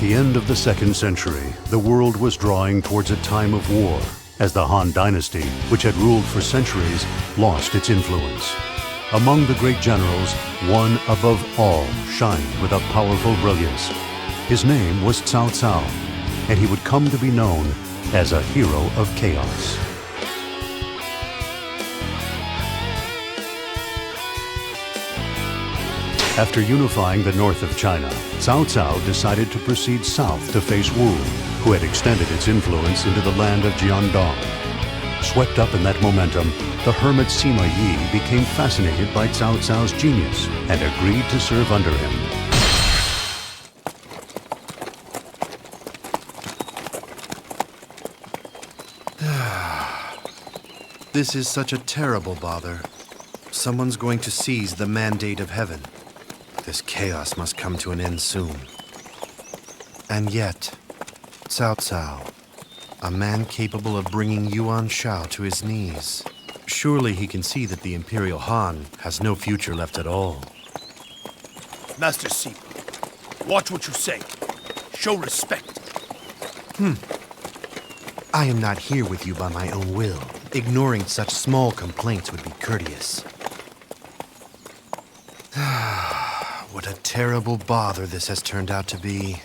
the end of the 2nd century, the world was drawing towards a time of war, as the Han Dynasty, which had ruled for centuries, lost its influence. Among the great generals, one above all shined with a powerful brilliance. His name was Cao Cao, and he would come to be known as a hero of chaos. After unifying the north of China, Cao Cao decided to proceed south to face Wu, who had extended its influence into the land of Jiandong. Swept up in that momentum, the hermit Sima Yi became fascinated by Cao Cao's genius and agreed to serve under him. This is such a terrible bother. Someone's going to seize the mandate of heaven. This chaos must come to an end soon. And yet, Cao Cao, a man capable of bringing Yuan Shao to his knees. Surely he can see that the Imperial Han has no future left at all. Master Sima, watch what you say. Show respect. I am not here with you by my own will. Ignoring such small complaints would be courteous. What a terrible bother this has turned out to be.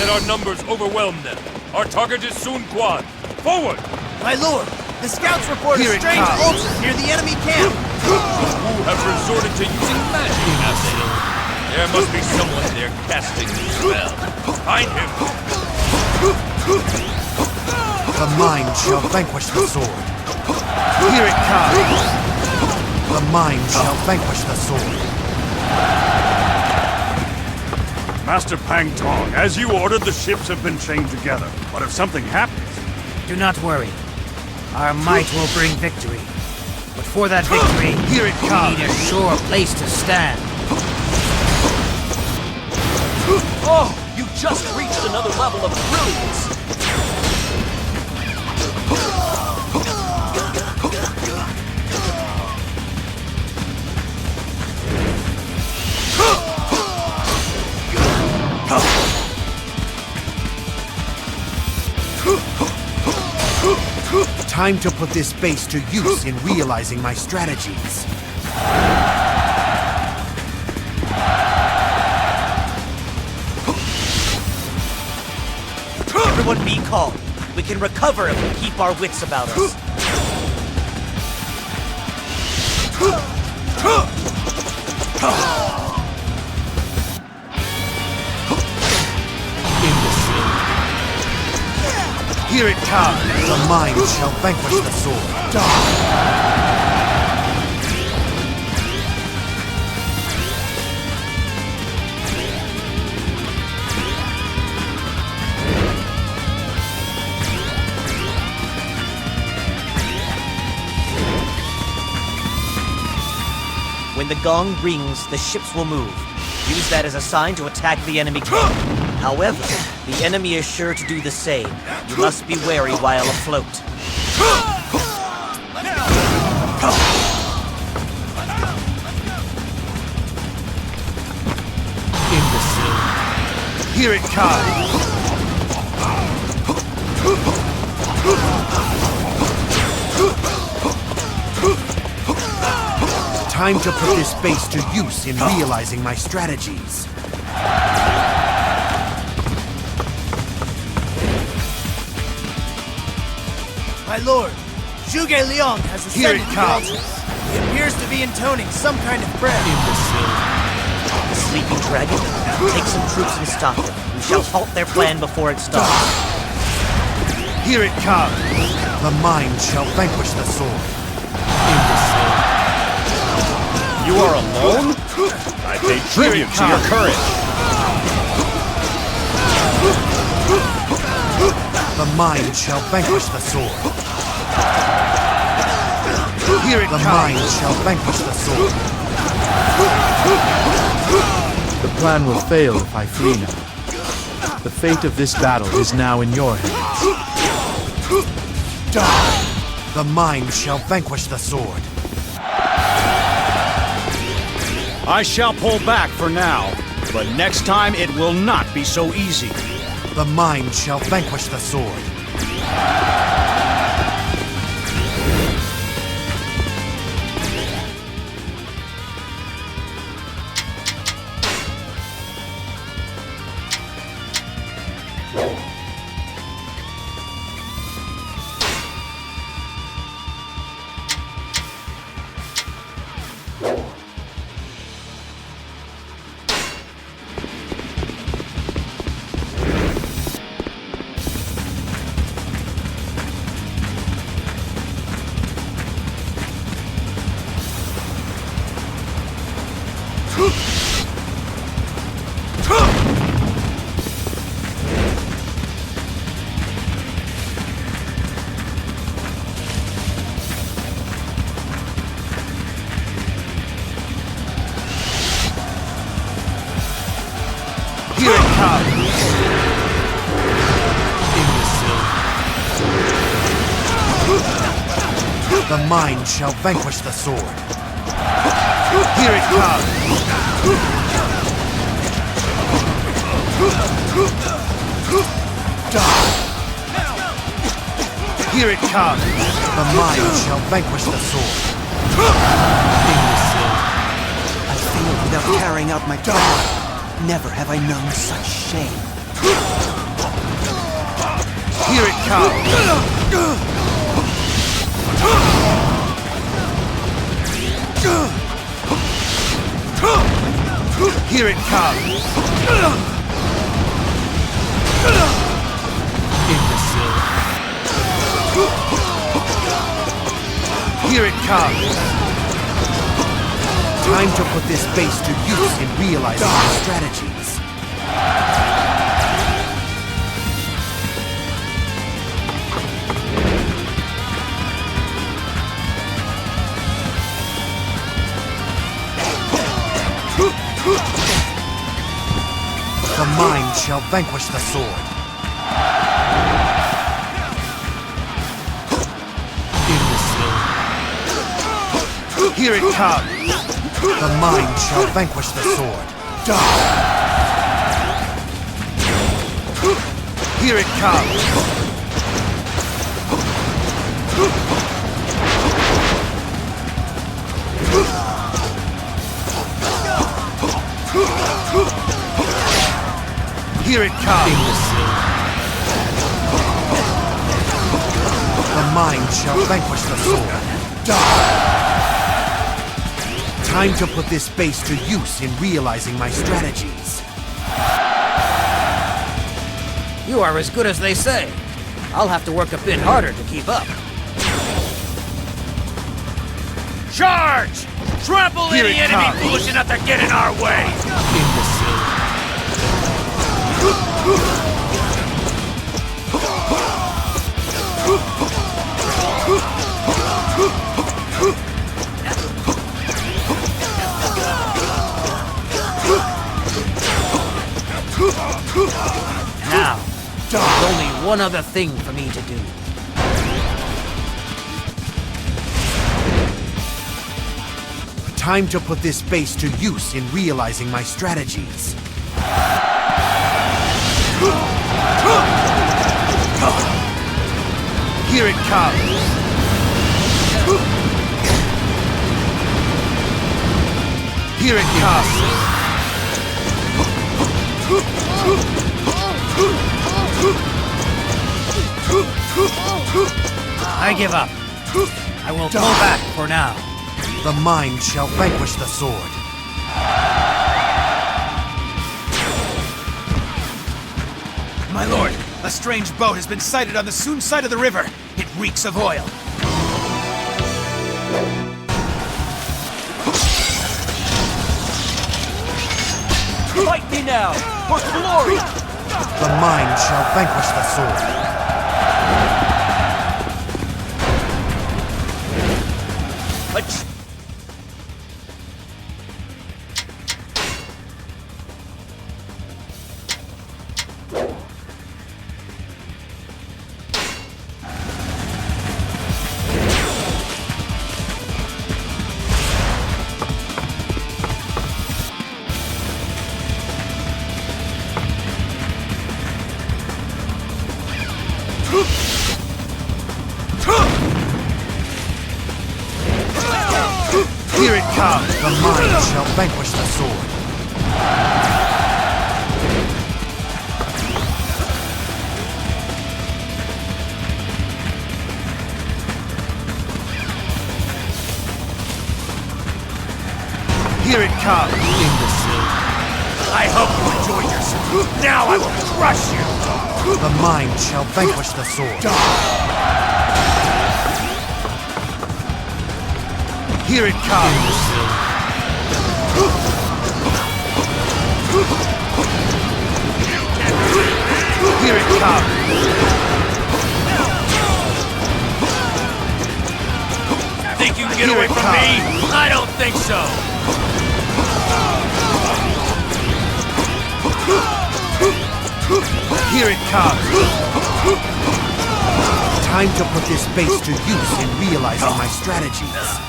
Let our numbers overwhelm them. Our target is Sun Quan. Forward! My lord, the scouts report a strange ulcer near the enemy camp. The Wu have resorted to using magic, have they? There must be someone there casting the spell. Find him! The mind shall vanquish the sword. Here it comes. The mind shall vanquish the sword. Master Pang Tong, as you ordered, the ships have been chained together. But if something happens... Do not worry. Our might will bring victory. But for that victory, Here it comes. we need a sure place to stand. Oh, you just reached another level of brilliance! Time to put this base to use in realizing my strategies. Everyone be calm. We can recover if we keep our wits about us. Here it comes. The mind shall vanquish the sword. Die. When the gong rings, the ships will move. Use that as a sign to attack the enemy camp. However, the enemy is sure to do the same. You must be wary while afloat. Here it comes! Time to put this base to use in realizing my strategies. My lord, Zhuge Liang has Here ascended it the comes. altar. He appears to be intoning some kind of prayer. The sleeping dragon, take some troops and stop them. We shall halt their plan before it starts. Here it comes! The mind shall vanquish the sword. You are alone? I pay tribute to your courage. The mind shall vanquish the sword. Here it comes! The mind shall vanquish the sword. The plan will fail if I flee now. The fate of this battle is now in your hands. Die! The mind shall vanquish the sword. I shall pull back for now, but next time it will not be so easy. The mind shall vanquish the sword. Here it comes! The mind shall vanquish the sword. Here it comes! Die! Here it comes! The mind shall vanquish the sword. I failed without carrying out my plan. Never have I known such shame. Here it comes! Here it comes! Here it comes! Time to put this base to use in realizing my strategies. The mind shall vanquish the sword. Here it comes! The mind shall vanquish the sword. Die! Here it comes! Here it comes! The mind shall vanquish the sword. Die! Time to put this base to use in realizing my strategies. You are as good as they say. I'll have to work a bit harder to keep up. Charge! Trample Here any it enemy comes. foolish enough to get in our way! Now, there's only one other thing for me to do. Time to put this base to use in realizing my strategies. Here it comes! Here it comes! I give up. I will pull back for now. The mind shall vanquish the sword. My lord, a strange boat has been sighted on the Sun side of the river. It reeks of oil. Fight me now, for glory! The mind shall vanquish the sword. Here it comes! The mind shall vanquish the sword. Here it comes, imbecile. I hope you enjoyed yourself. Now I will crush you. The mind shall vanquish the sword. Here it comes! Here it comes! Think you can get away from me? I don't think so! Here it comes! Time to put this base to use in realizing my strategies.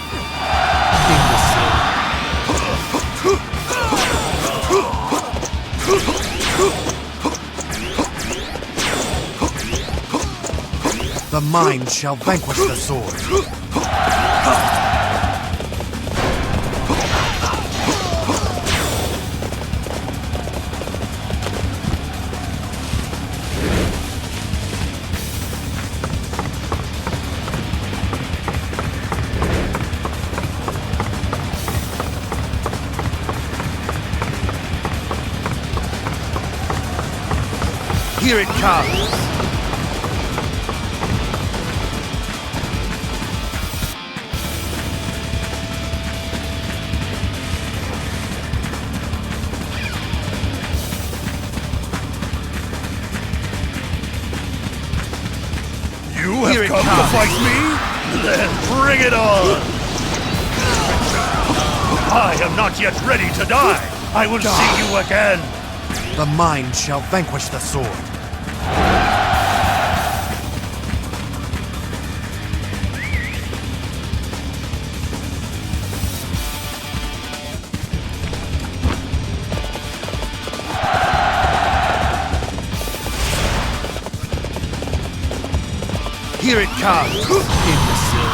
The mind shall vanquish the sword. Here it comes! You have come to fight me? Then bring it on! I am not yet ready to die! I will see you again! The mind shall vanquish the sword. Here it comes, imbecile.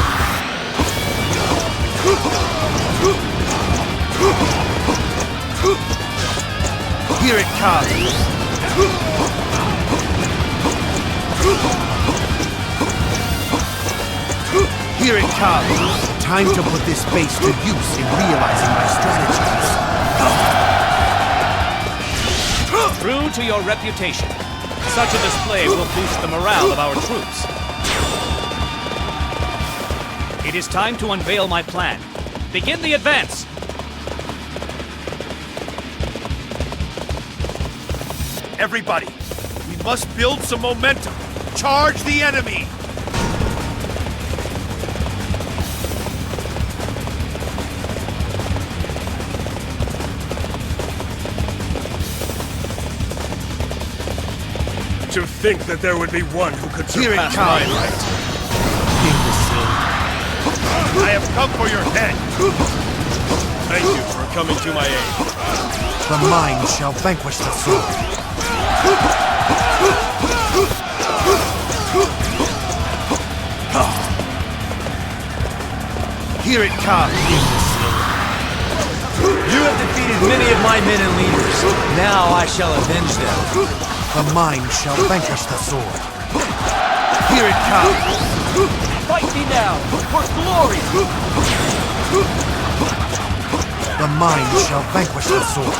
Here it comes. Here it comes. Time to put this base to use in realizing my strategies. True to your reputation, such a display will boost the morale of our troops. It is time to unveil my plan. Begin the advance! Everybody, we must build some momentum. Charge the enemy! To think that there would be one who could Here it surpass comes. my might. Imbecile. I have come for your head! Thank you for coming to my aid. The mind shall vanquish the sword. Here it comes! You have defeated many of my men and leaders. Now I shall avenge them. The mind shall vanquish the sword. Here it comes! Fight me now, for glory! The mind shall vanquish the sword.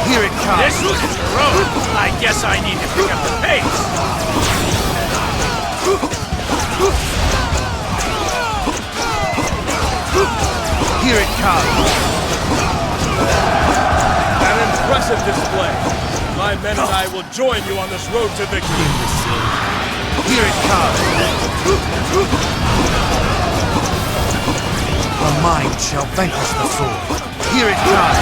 Here it comes! This was heroic. I guess I need to pick up the pace. Here it comes! An impressive display. My men and I will join you on this road to victory. Here it comes! The mind shall vanquish the sword. Here it comes!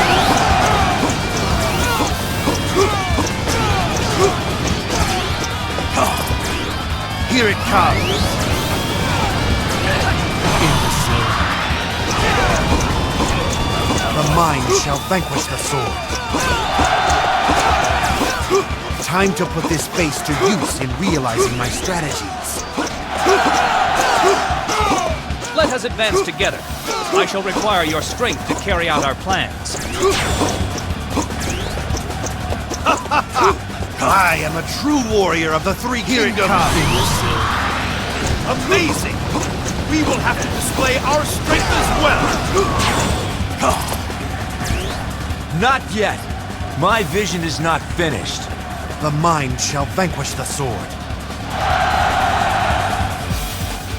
Here it comes! The mind shall vanquish the sword. Time to put this base to use in realizing my strategies. Let us advance together. I shall require your strength to carry out our plans. I am a true warrior of the three kingdoms. Amazing! We will have to display our strength as well. Not yet. My vision is not finished. The mind shall vanquish the sword.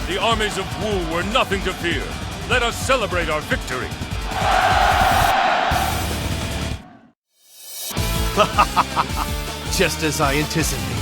The armies of Wu were nothing to fear. Let us celebrate our victory. Just as I anticipated.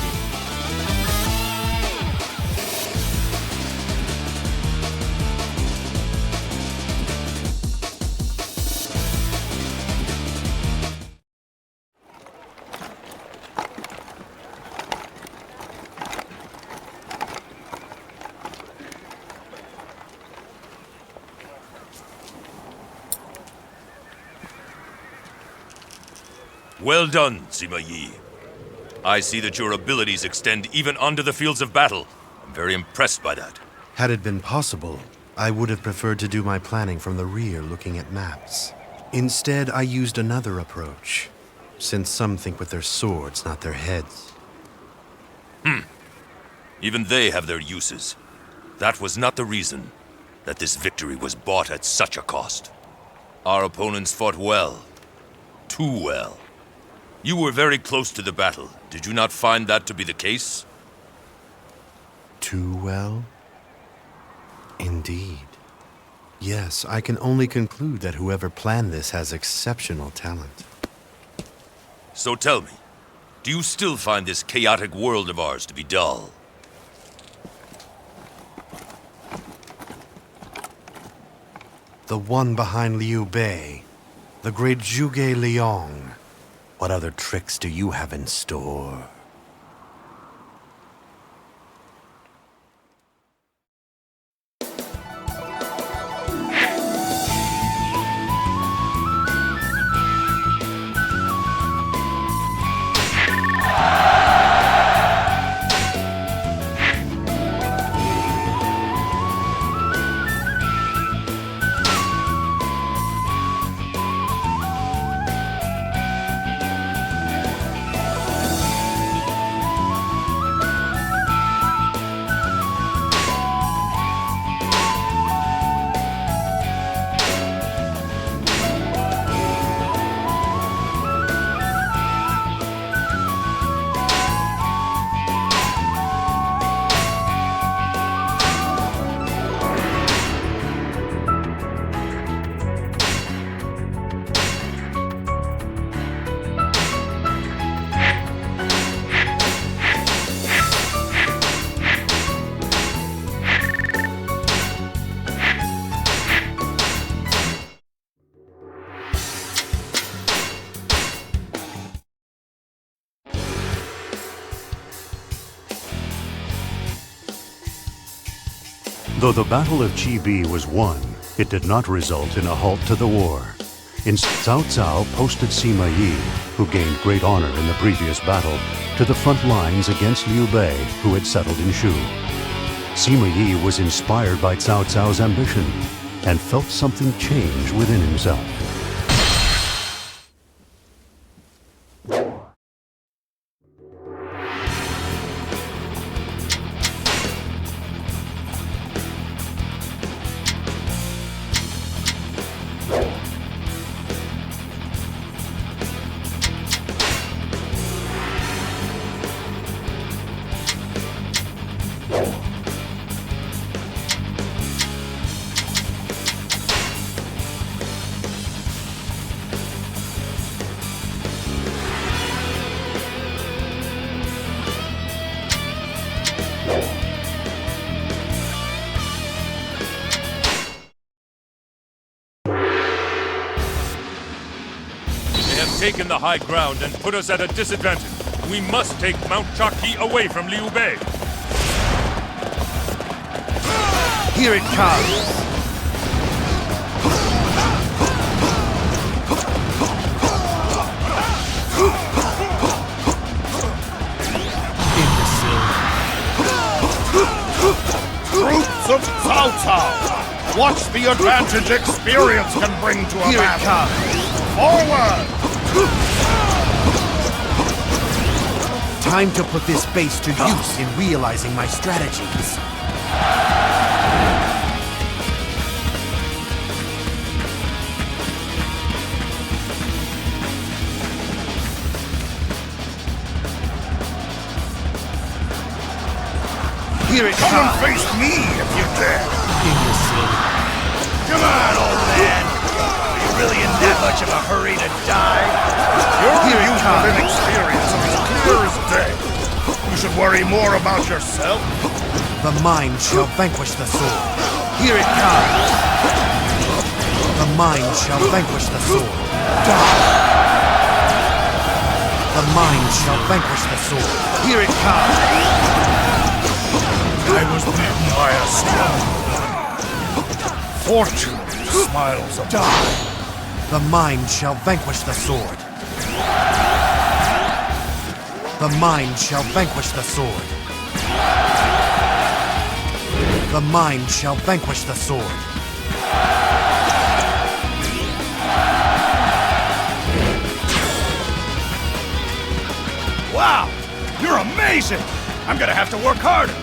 Well done, Sima Yi. I see that your abilities extend even onto the fields of battle. I'm very impressed by that. Had it been possible, I would have preferred to do my planning from the rear looking at maps. Instead, I used another approach, since some think with their swords, not their heads. Even they have their uses. That was not the reason that this victory was bought at such a cost. Our opponents fought well. Too well. You were very close to the battle. Did you not find that to be the case? Too well? Indeed. Yes, I can only conclude that whoever planned this has exceptional talent. So tell me, do you still find this chaotic world of ours to be dull? The one behind Liu Bei, the great Zhuge Liang. What other tricks do you have in store? Though the Battle of Chi Bi was won, it did not result in a halt to the war. Cao Cao posted Sima Yi, who gained great honor in the previous battle, to the front lines against Liu Bei, who had settled in Shu. Sima Yi was inspired by Cao Cao's ambition and felt something change within himself. Taken the high ground and put us at a disadvantage. We must take Mount Chaki away from Liu Bei. Here it comes! Troops of Cao Cao! Watch the advantage experience can bring to a Here battle! It comes! Forward! Time to put this base to use in realizing my strategies. Here it Come comes! and face me if you dare! Come on, old man! Are you really in that much of a hurry to die? Your youth of inexperience is as clear as day. You should worry more about yourself. The mind shall vanquish the sword. Here it comes! The mind shall vanquish the sword. The mind shall vanquish the sword. Here it comes! I was beaten by a strong woman. Fortune smiles upon me. The mind shall vanquish the sword. The mind shall vanquish the sword. The mind shall vanquish the sword. Wow! You're amazing! I'm gonna have to work harder!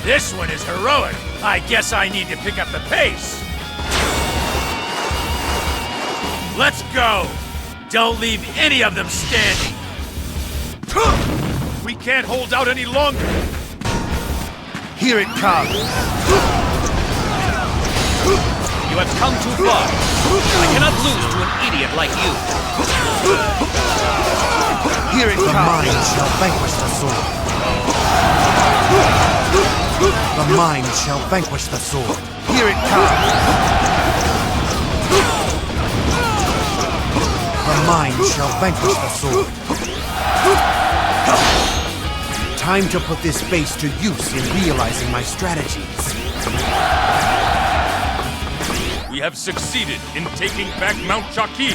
This one is heroic. I guess I need to pick up the pace. Let's go! Don't leave any of them standing! We can't hold out any longer! Here it comes! You have come too far. I cannot lose to an idiot like you. Here it comes! The mind shall vanquish the sword. The mind shall vanquish the sword. Here it comes! The mind shall vanquish the sword. Time to put this base to use in realizing my strategies. We have succeeded in taking back Mount Chaki.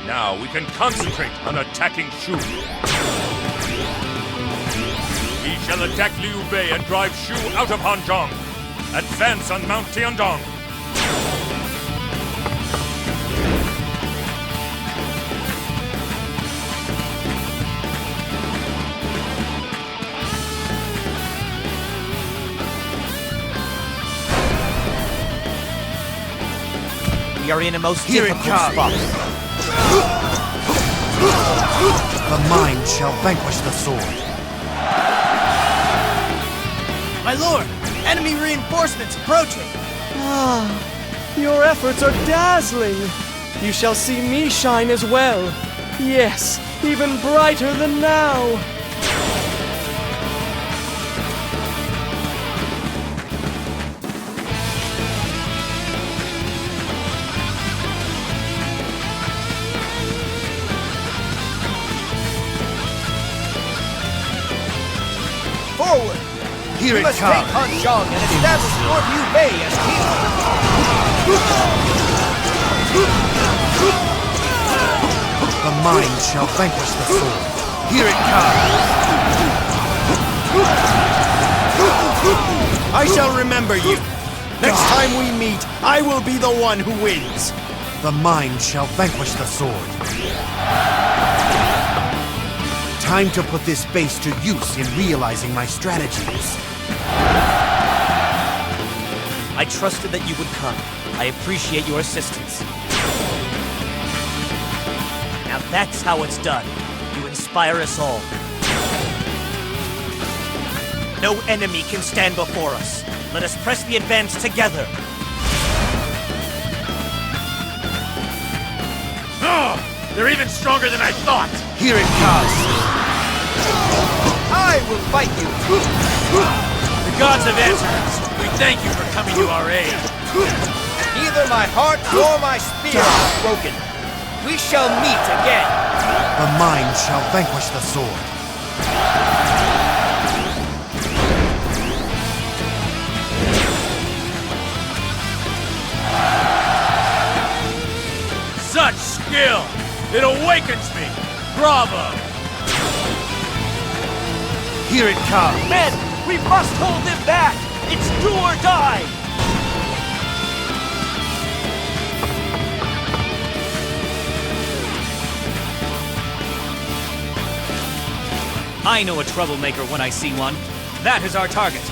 Now we can concentrate on attacking Shu. We shall attack Liu Bei and drive Shu out of Hanzhong. Advance on Mount Tiandong. We are in a most Here it difficult comes. spot. The mind shall vanquish the sword. My lord! Enemy reinforcements approaching! Your efforts are dazzling. You shall see me shine as well. Yes, even brighter than now. Forward! Here We it must comes. take Hanzhong and establish Lord Liu Bei as king! mind shall vanquish the sword. Here it comes! I shall remember you. Next time we meet, I will be the one who wins. The mind shall vanquish the sword. Time to put this base to use in realizing my strategies. I trusted that you would come. I appreciate your assistance. Now that's how it's done. You inspire us all. No enemy can stand before us. Let us press the advance together. Oh, they're even stronger than I thought. Here it comes. I will fight you. The gods have answered us. We thank you for coming to our aid. Neither my heart nor my spear are broken. We shall meet again. The mind shall vanquish the sword. Such skill! It awakens me! Bravo! Here it comes. Men, we must hold them back! It's do or die! I know a troublemaker when I see one. That is our target.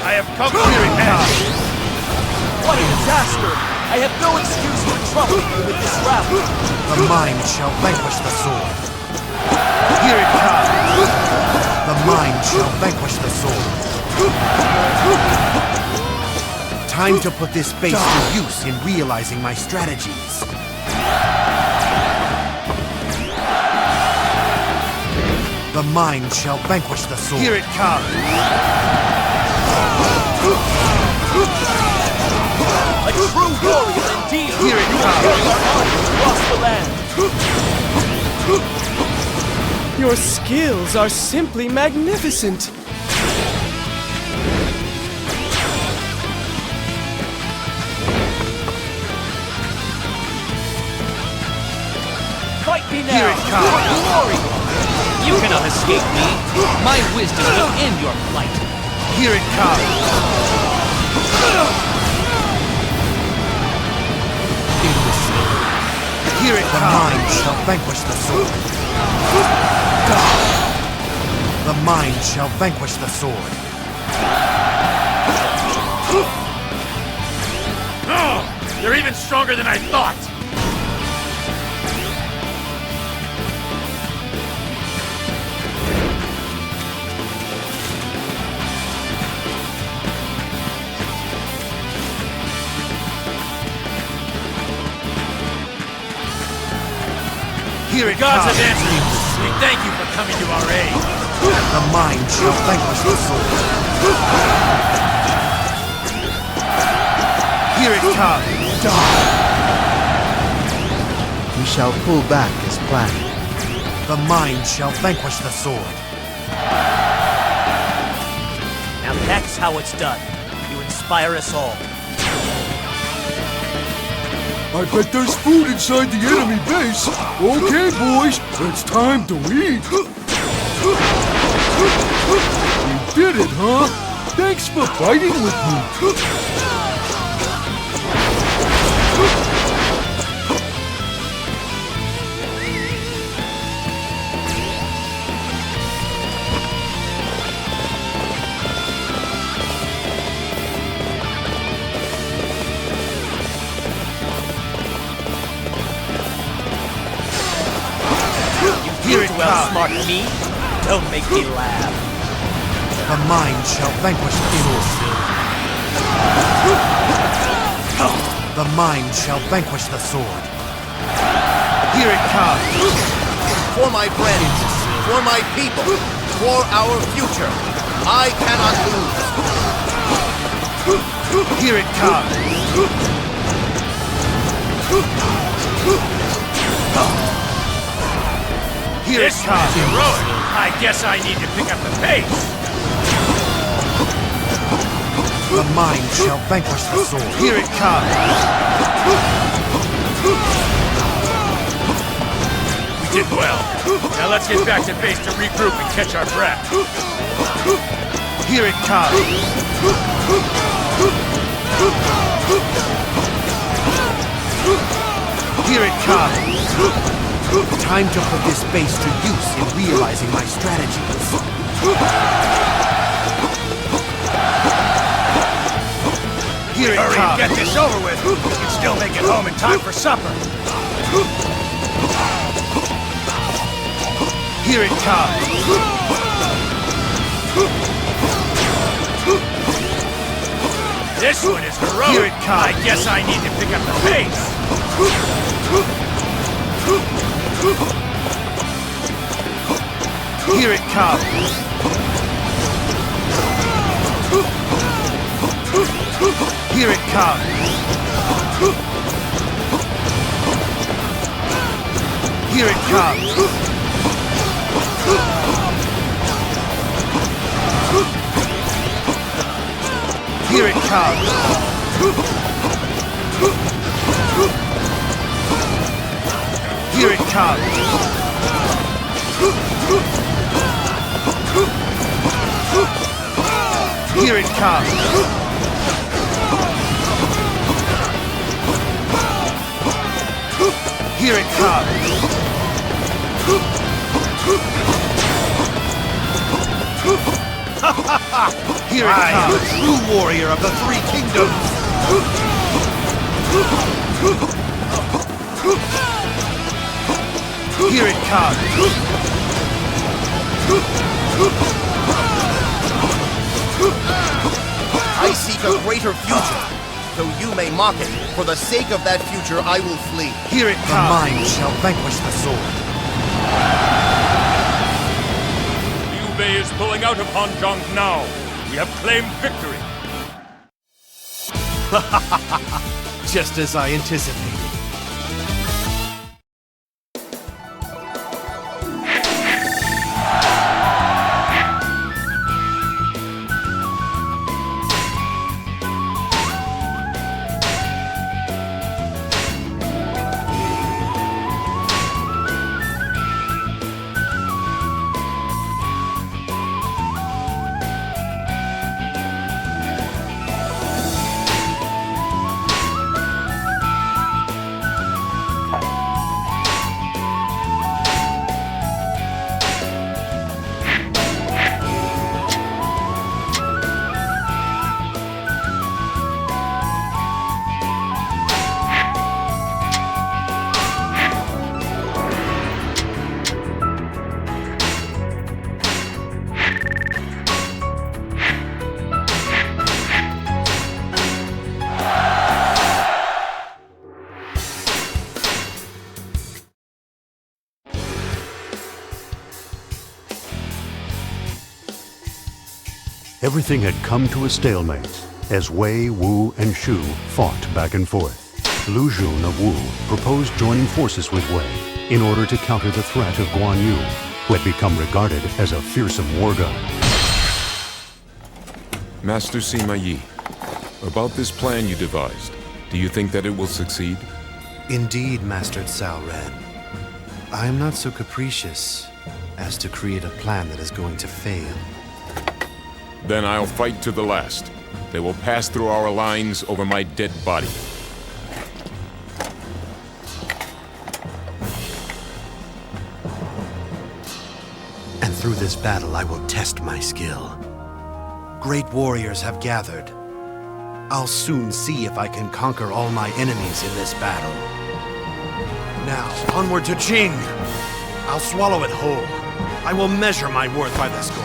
I have come here in hand. What a disaster! I have no excuse for troubling you with this route. The mind shall vanquish the sword. Here it comes. The mind shall vanquish the sword. Time to put this base to use in realizing my strategies. The mind shall vanquish the sword. Here it comes. A true warrior indeed! Here it comes. Carry our armies across the land! Your skills are simply magnificent. Fight me now! Here it comes. Glory! You cannot escape me. My wisdom will end your plight. Here it comes. Here it comes. The mind shall vanquish the sword. The mind shall vanquish the sword. Oh, they're even stronger than I thought. Here it Gods comes. have answered you. We thank you for coming to our aid. The mind shall vanquish the sword. Here it comes. We shall pull back as planned. The mind shall vanquish the sword. Now that's how it's done. You inspire us all. I bet there's food inside the enemy base. Okay, boys, it's time to eat. You did it, huh? Thanks for fighting with me. Here it To comes. outsmart me? Don't make me laugh. The mind shall vanquish the sword. The mind shall vanquish the sword. Here it comes. For my friends, for my people, for our future, I cannot lose. Here it comes. Here it comes. Heroic. I guess I need to pick up the pace. The mind shall vanquish the sword. Here it comes. We did well. Now let's get back to base to regroup and catch our breath. Here it comes. Here it comes. Time to put this base to use in realizing my strategies. Here it Hurry comes. and get this over with. We can still make it home in time for supper. Here it comes. This one is heroic. Here it comes. I guess I need to pick up the pace. Here it comes. Here it comes. Here it comes. Here it comes. Here it comes. Here it comes. Here it comes. Here it I am comes. the true warrior of the three kingdoms. Here it comes. I seek a greater future. Though you may mock it, for the sake of that future I will flee. Here it comes. The mind shall vanquish the sword. Liu Bei is pulling out of Hanzhong now. We have claimed victory. Just as I anticipated. Everything had come to a stalemate as Wei, Wu, and Shu fought back and forth. Lu Xun of Wu proposed joining forces with Wei in order to counter the threat of Guan Yu, who had become regarded as a fearsome war god. Master Sima Yi, about this plan you devised, do you think that it will succeed? Indeed, Master Cao Ren. I am not so capricious as to create a plan that is going to fail. Then I'll fight to the last. They will pass through our lines over my dead body. And through this battle, I will test my skill. Great warriors have gathered. I'll soon see if I can conquer all my enemies in this battle. Now, onward to Qing! I'll swallow it whole. I will measure my worth by this goal.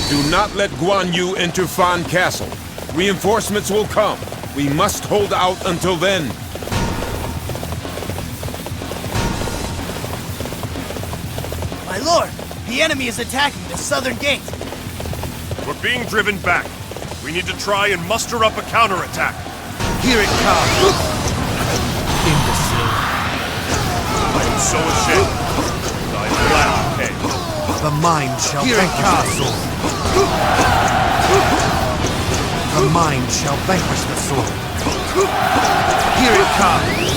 Do not let Guan Yu enter Fan Castle. Reinforcements will come. We must hold out until then. My lord, the enemy is attacking the southern gate. We're being driven back. We need to try and muster up a counterattack. Here it comes! Imbecile. I am so ashamed. I am glad to pay. The mind shall vanquish the sword. The mind shall vanquish the sword. Here it comes!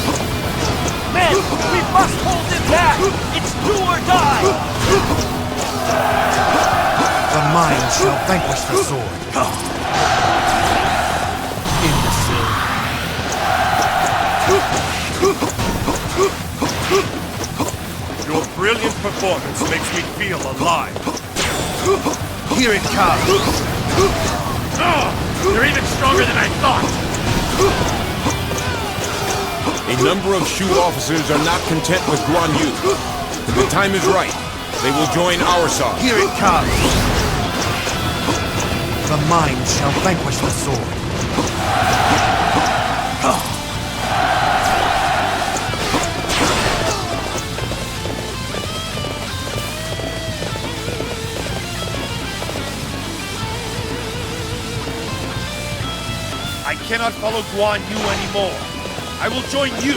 Men, we must hold it back! It's do or die! The mind shall vanquish the sword. Imbecile. Your brilliant performance makes me feel alive. Here it comes! You're even stronger than I thought! A number of Shu officers are not content with Guan Yu. The time is right. They will join our side. Here it comes! The mind shall vanquish the sword. I cannot follow Guan Yu anymore. I will join you.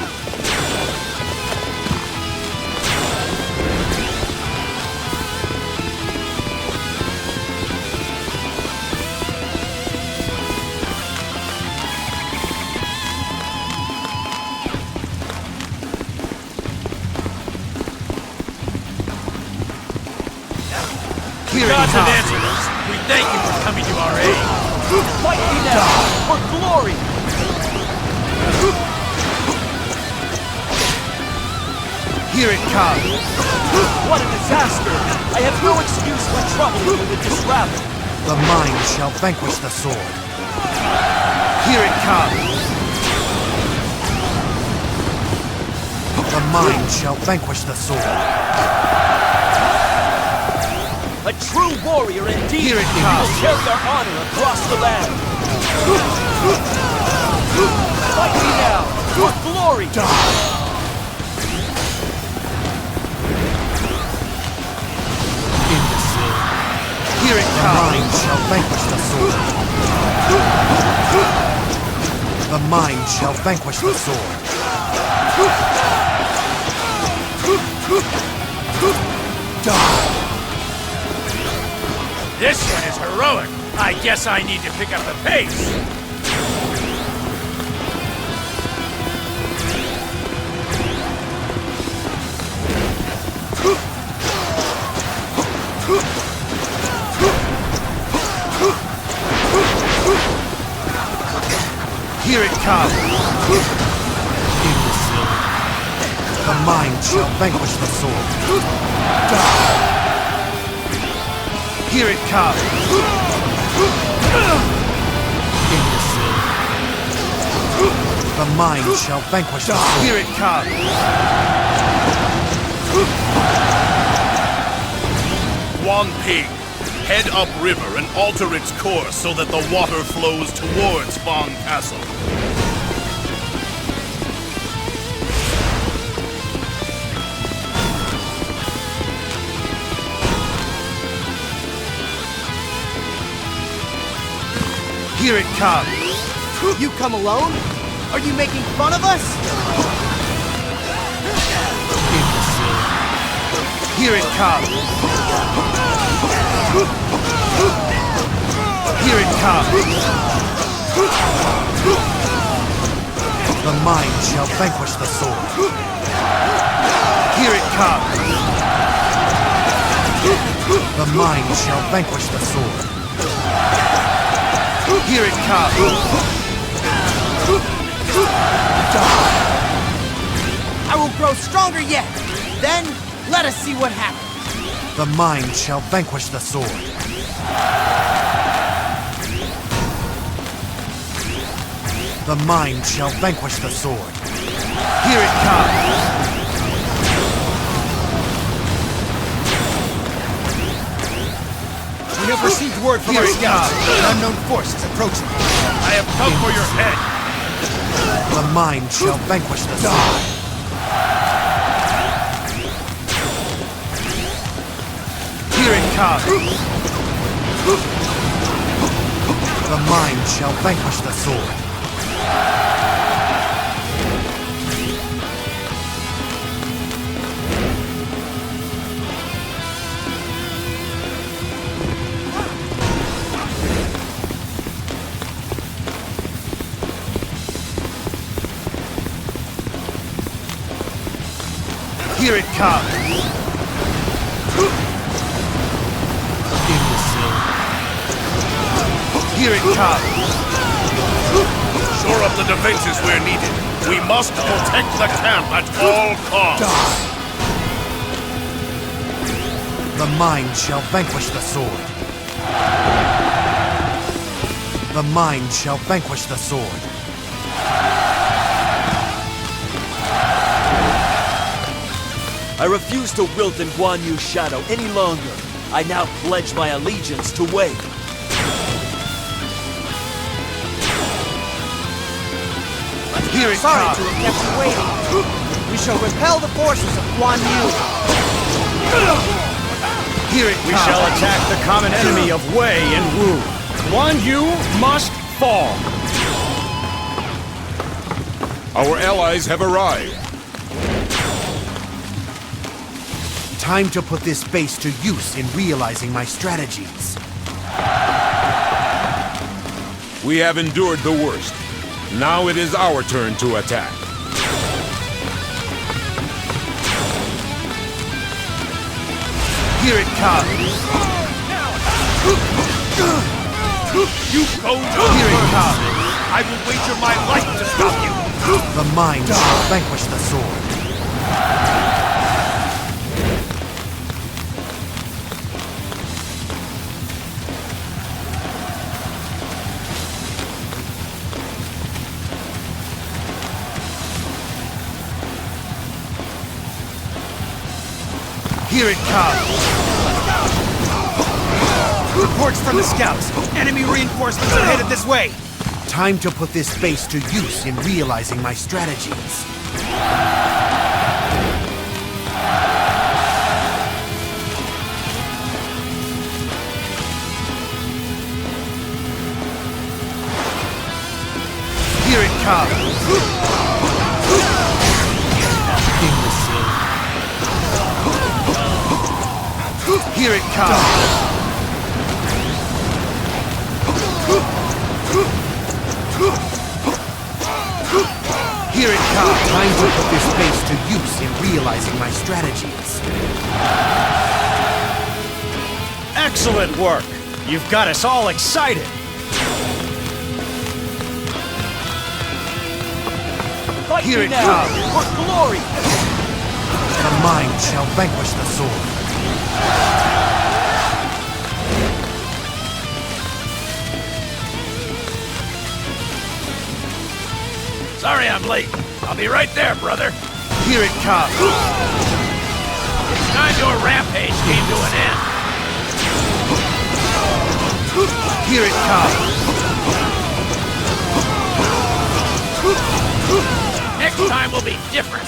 Gods have answered us. We thank you for coming to our aid. Fight me now, for glory! Here it comes! What a disaster! I have no excuse for troubling you with this rabble. The mind shall vanquish the sword. Here it comes! The mind shall vanquish the sword. A true warrior indeed! Here it He comes. will carry our honor across the land! Fight me now, for glory! Imbecile. Here it comes! The mind shall vanquish the sword. The mind shall vanquish the sword. Die! This one is heroic. I guess I need to pick up the pace. Here it comes! Imbecile. The mind shall vanquish the sword. Die! Here it comes! Imbecile. The mind shall vanquish the sword. Here it comes! Wang Ping, head upriver and alter its course so that the water flows towards Fang Castle. Here it comes! You come alone? Are you making fun of us? Imbecile. Here it comes! Here it comes! The mind shall vanquish the sword. Here it comes! The mind shall vanquish the sword. Here it comes! Die! I will grow stronger yet. Then, let us see what happens. The mind shall vanquish the sword. The mind shall vanquish the sword. Here it comes! We have received word from our scouts. An unknown force is approaching. I have come for your head. The mind shall vanquish the sword. Here it comes. The mind shall vanquish the sword. Here it comes! Imbecile. Here it comes! Shore up the defenses where needed. We must protect the camp at all costs. Die. The mind shall vanquish the sword. The mind shall vanquish the sword. I refuse to wilt in Guan Yu's shadow any longer. I now pledge my allegiance to Wei. Here it Sorry comes. to have kept you waiting. We shall repel the forces of Guan Yu. Here it We comes. shall attack the common enemy of Wei and Wu. Guan Yu must fall. Our allies have arrived. Time to put this base to use in realizing my strategies. We have endured the worst. Now it is our turn to attack. Here it comes. You go down. Here it comes. I will wager my life to stop you. The mind shall vanquish the sword. Here it comes! Reports from the scouts. Enemy reinforcements are headed this way. Time to put this base to use in realizing my strategies. Here it comes! Imbecile. Here it comes! Here it comes! Time to put this base to use in realizing my strategies. Excellent work! You've got us all excited! Fight Here me it now, comes. for glory! The mind shall vanquish the sword. Sorry I'm late. I'll be right there, brother. Here it comes. It's time your rampage came to an end. Here it comes. Next time will be different.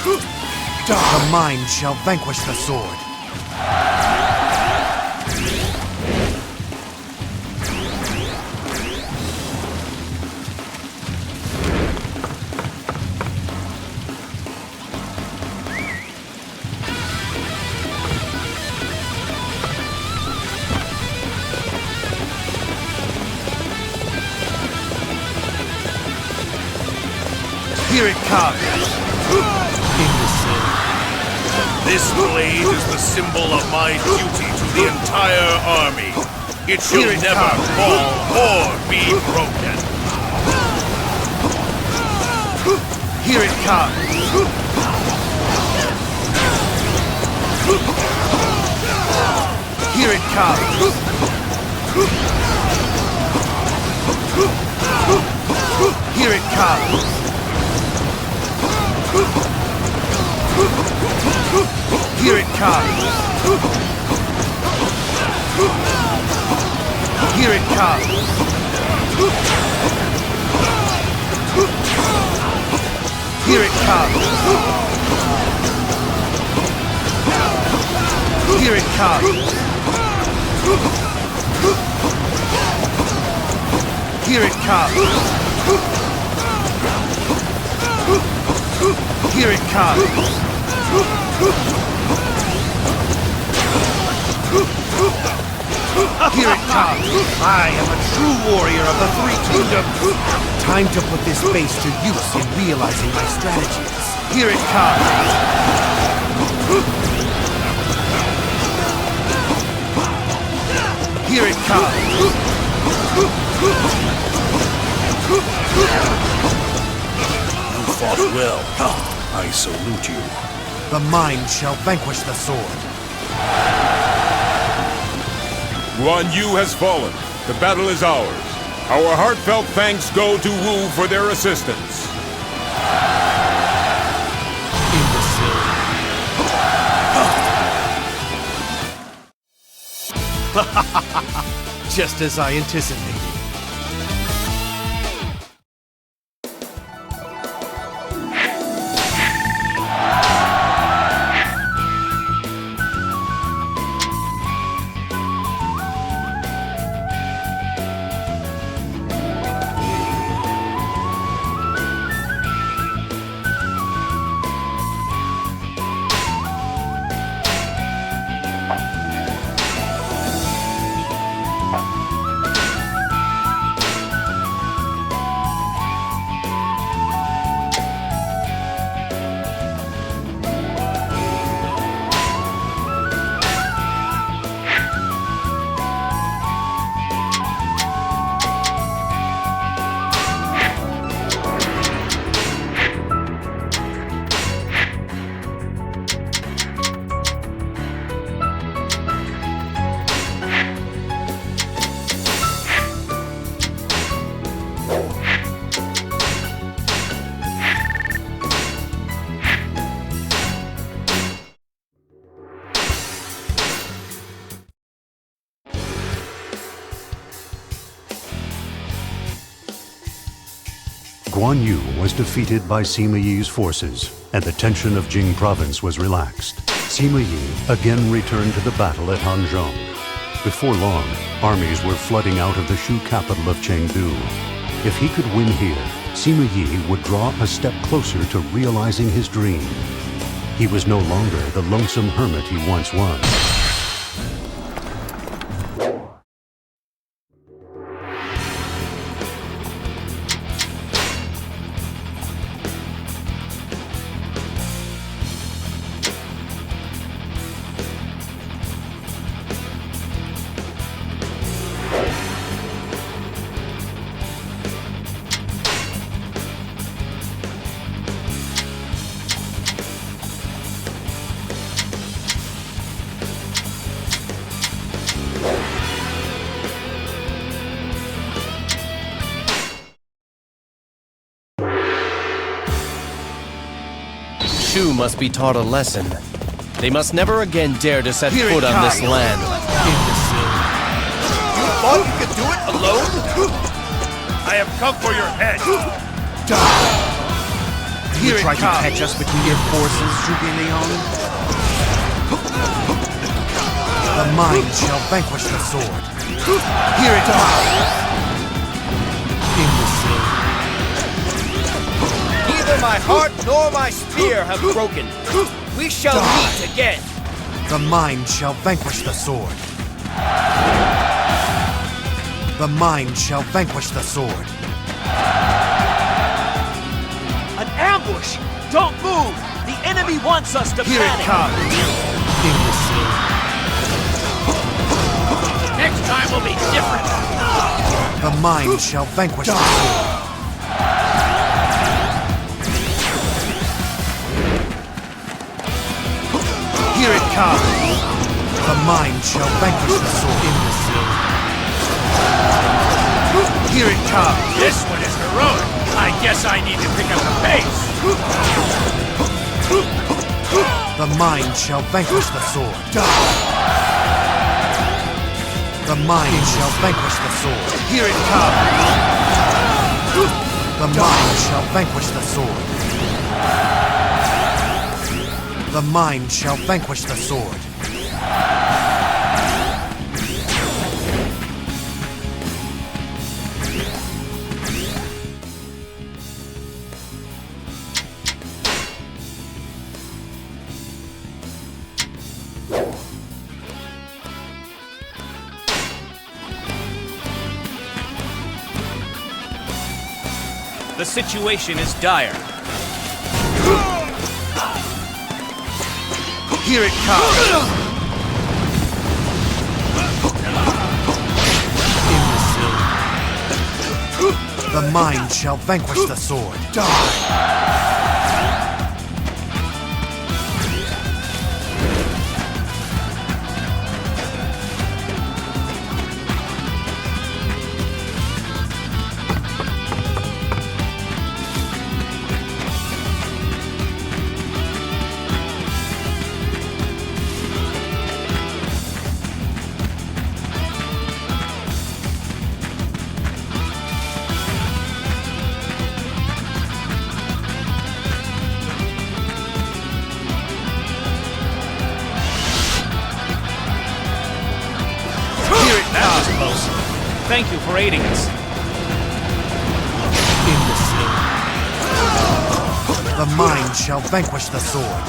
The mind shall vanquish the sword. Here it comes. Imbecile. This blade is the symbol of my duty to the entire army. It shall Here it never comes. fall or be broken. Here it comes. Here it comes. Here it comes. Here it comes. Here Here it comes! Here it comes! Here it comes! Here it comes! Here it comes! Here it comes! I am a true warrior of the Three Kingdoms! Time to put this base to use in realizing my strategies. Here it comes! Here it comes! You fought well. I salute you. The mind shall vanquish the sword. Guan Yu has fallen. The battle is ours. Our heartfelt thanks go to Wu for their assistance. Just as I anticipated. Guan Yu was defeated by Sima Yi's forces, and the tension of Jing province was relaxed. Sima Yi again returned to the battle at Hanzhong. Before long, armies were flooding out of the Shu capital of Chengdu. If he could win here, Sima Yi would draw a step closer to realizing his dream. He was no longer the lonesome hermit he once was. Shu must be taught a lesson. They must never again dare to set foot on this land. You thought you could do it alone? I have come for your head. You tried to catch us between your forces, Zhuge Liang? The mind shall vanquish the sword. Here it comes! Neither my heart nor my spear have broken. We shall meet again. The mind shall vanquish the sword. The mind shall vanquish the sword. An ambush! Don't move! The enemy wants us to Here panic! It comes! Next time will be different! The mind shall vanquish the sword. Here it comes! The mind shall vanquish the sword. Here it comes! This one is heroic. I guess I need to pick up the pace. The mind shall vanquish the sword. The mind shall vanquish the sword. Here it comes! The mind shall vanquish the sword. The mind shall vanquish the sword. The situation is dire. Here it comes! Imbecile. The mind shall vanquish the sword. Die! Thank you for aiding us. Imbecile. The mind shall vanquish the sword.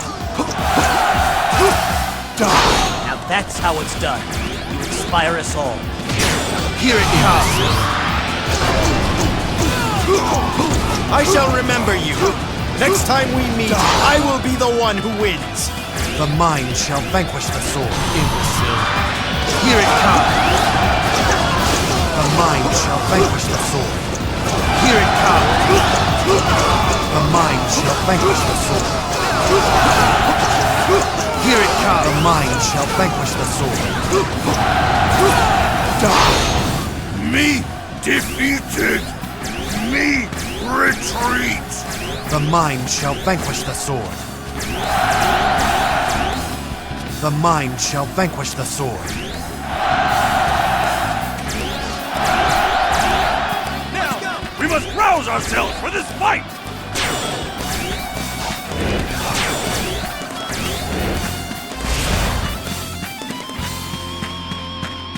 Die! Now that's how it's done. You inspire us all. Here it comes! I shall remember you. Next time we meet, I will be the one who wins. The mind shall vanquish the sword. Imbecile. Here it comes! The mind shall vanquish the sword. Here it comes! The mind shall vanquish the sword. Here it comes! The mind shall vanquish the sword. Die! Me defeated! Me retreat! The mind shall vanquish the sword. The mind shall vanquish the sword. We must rouse ourselves for this fight!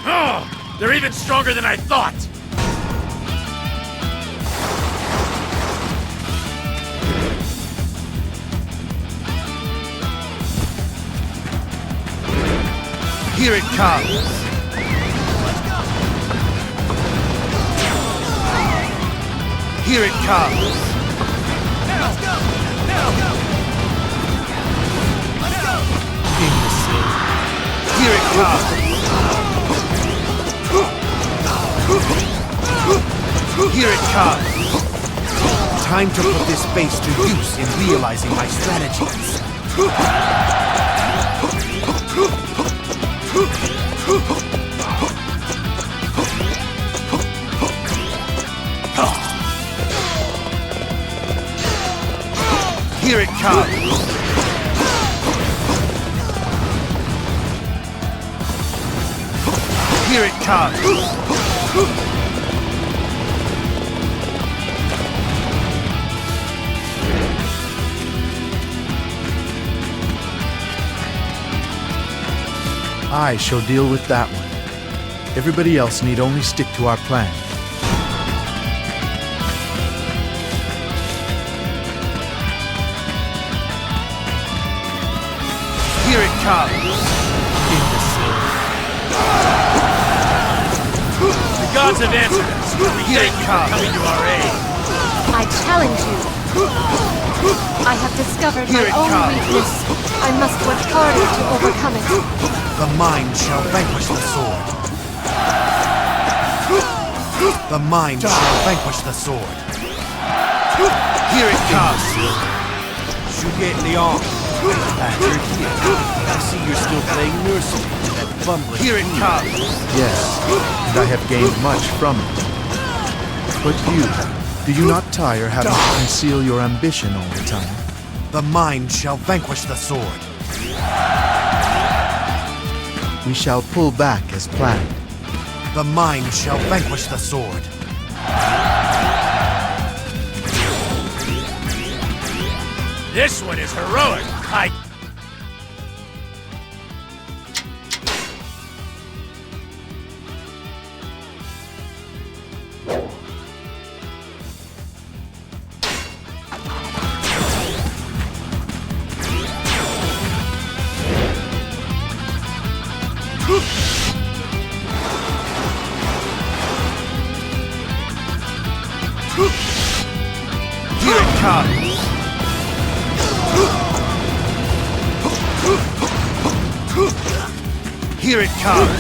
Oh, they're even stronger than I thought! Here it comes! Here it comes! Let's go! Imbecile. Here it comes! Here it comes! Time to put this base to use in realizing my strategies. Here it comes! Here it comes! I shall deal with that one. Everybody else need only stick to our plan. Here it comes! Imbecile. The gods have answered us. We Here thank it you for comes! coming to our aid. I challenge you. I have discovered Here my it own comes! weakness. I must work harder to overcome it. The mind shall vanquish the sword. The mind shall vanquish the sword. Here it comes! Shuget Leon. Patrick here. I see you're still playing nursery with that bumbling. Here it comes! Yes, and I have gained much from it. But you, do you not tire having to conceal your ambition all the time? The mind shall vanquish the sword. We shall pull back as planned. The mind shall vanquish the sword. This one is heroic. Here it comes! Here it comes!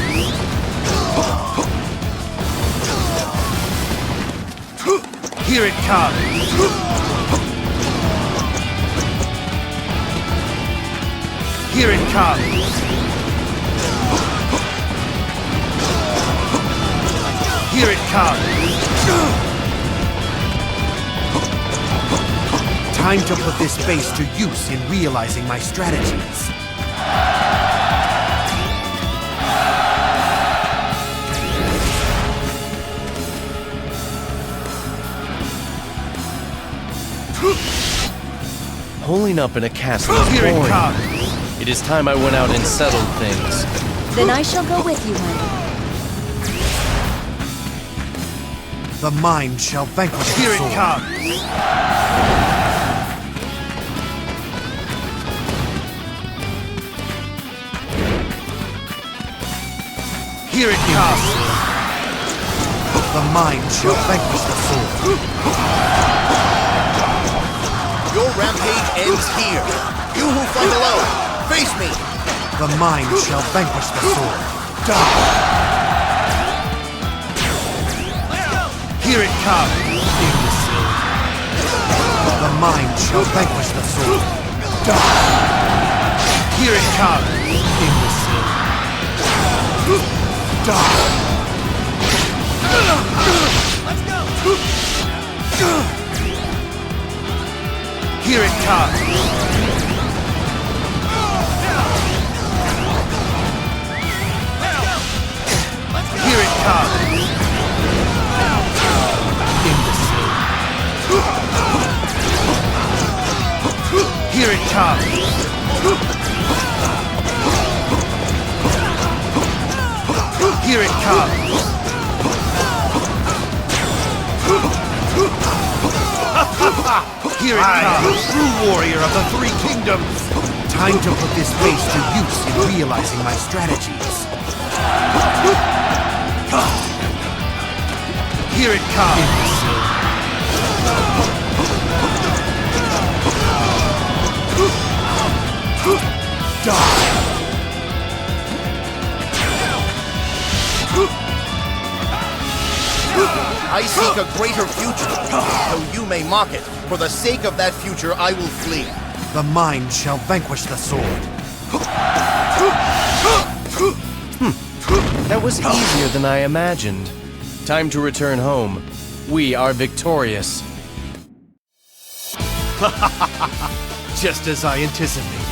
Here it comes! Here it comes! Here it comes! Time to put this base to use in realizing my strategies. Holing up in a castle is Here it boring. comes! It is time I went out and settled things. Then I shall go with you, honey. The mind shall vanquish the sword. Here it comes! Here it comes! The mind shall vanquish the sword. Your rampage ends here. You who fight alone, face me! The mind shall vanquish the sword. Die! Here it comes! Imbecile. The mind shall vanquish the sword. Die! Here it comes! Imbecile. Die! Let's go! Here it comes! Here it comes! Imbecile. Here it comes! Here it comes! Here it comes! True warrior of the three kingdoms! Time to put this base to use in realizing my strategies. Here it comes! Die! I seek a greater future. Though you may mock it, for the sake of that future I will flee. The mind shall vanquish the sword. That was easier than I imagined. Time to return home. We are victorious. Just as I anticipated.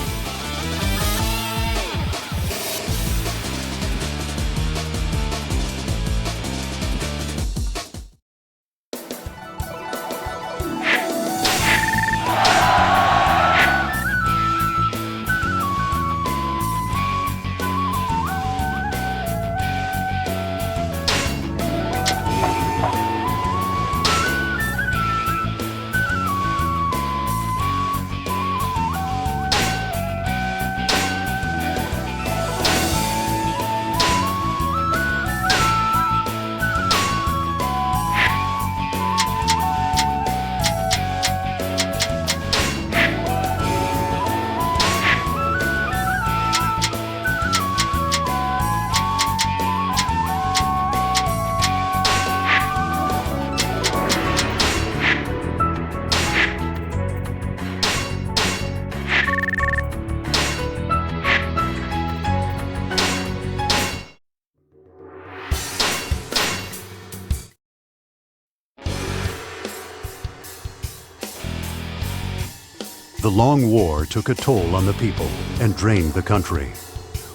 The long war took a toll on the people and drained the country.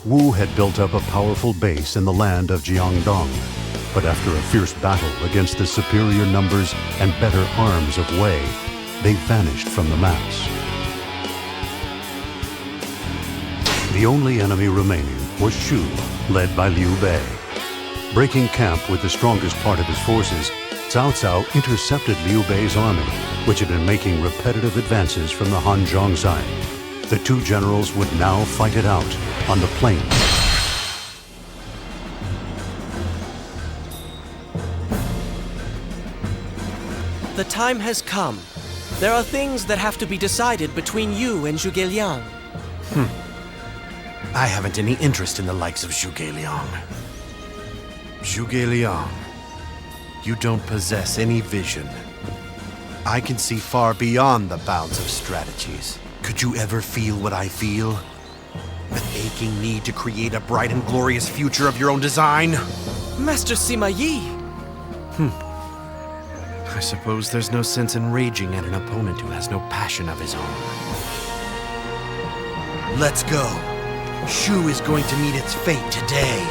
Wu had built up a powerful base in the land of Jiangdong. But after a fierce battle against the superior numbers and better arms of Wei, they vanished from the maps. The only enemy remaining was Shu, led by Liu Bei. Breaking camp with the strongest part of his forces, Cao Cao intercepted Liu Bei's army, which had been making repetitive advances from the Hanzhong side. The two generals would now fight it out on the plains. The time has come. There are things that have to be decided between you and Zhuge Liang. I haven't any interest in the likes of Zhuge Liang. Zhuge Liang, you don't possess any vision. I can see far beyond the bounds of strategies. Could you ever feel what I feel? An aching need to create a bright and glorious future of your own design? Master Sima Yi! I suppose there's no sense in raging at an opponent who has no passion of his own. Let's go. Shu is going to meet its fate today.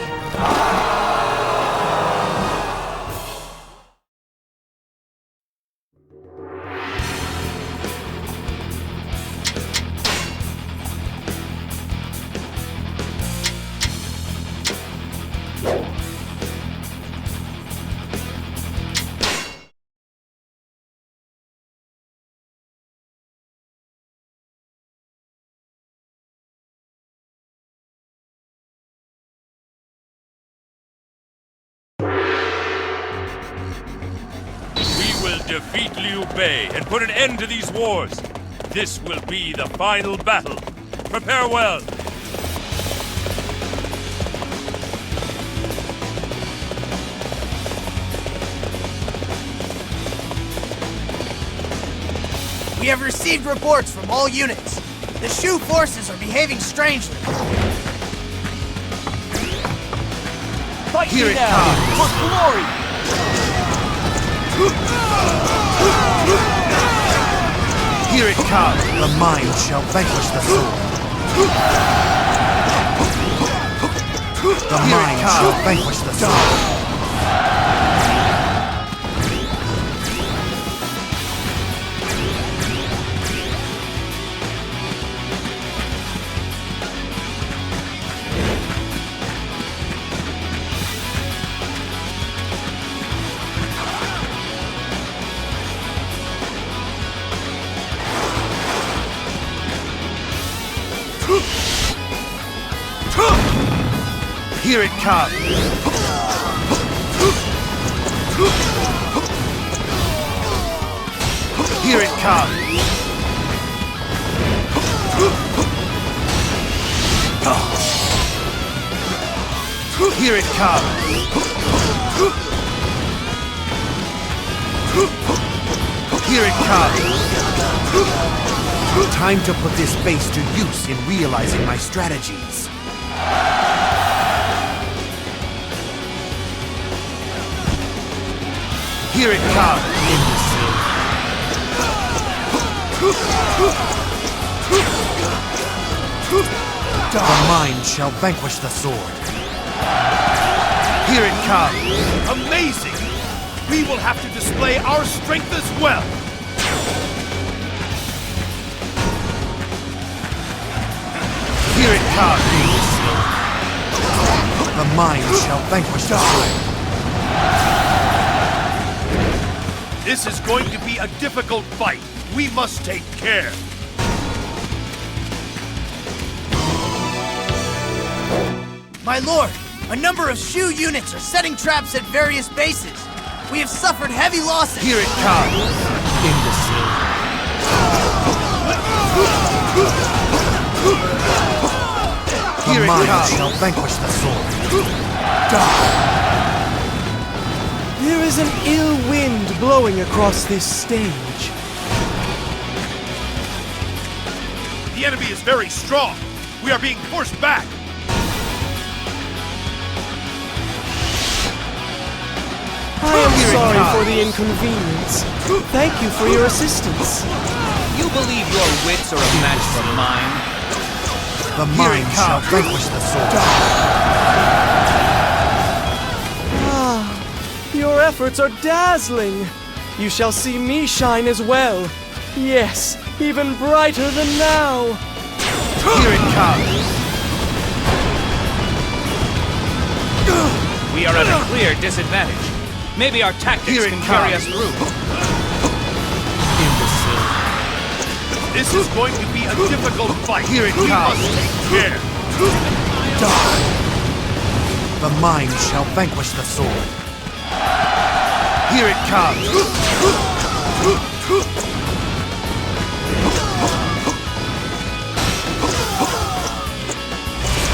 Defeat Liu Bei and put an end to these wars. This will be the final battle. Prepare well. We have received reports from all units. The Shu forces are behaving strangely. Fight Here me it now comes. for glory! Here it comes! The mind shall vanquish the sword. The mind shall vanquish the sword. Here it comes! Here it comes! Here it comes! Here it comes! Time to put this base to use in realizing my strategies. Here it comes, imbecile! The mind shall vanquish the sword. Here it comes! Amazing! We will have to display our strength as well! Here it comes, imbecile! The mind shall vanquish the sword. This is going to be a difficult fight. We must take care. My lord, a number of Shu units are setting traps at various bases. We have suffered heavy losses. Here it comes, imbecile! The mind shall vanquish the sword. Die! There is an ill wind blowing across this stage. The enemy is very strong. We are being forced back. I am sorry for the inconvenience. Thank you for your assistance. You believe your wits are a match for mine? The mind shall vanquish the sword. efforts are dazzling. You shall see me shine as well. Yes, even brighter than now. Here it comes! We are at a clear disadvantage. Maybe our tactics can carry us through. Imbecile. This is going to be a difficult fight. Here it We comes. must take care. Die! The mind shall vanquish the sword. Here it comes!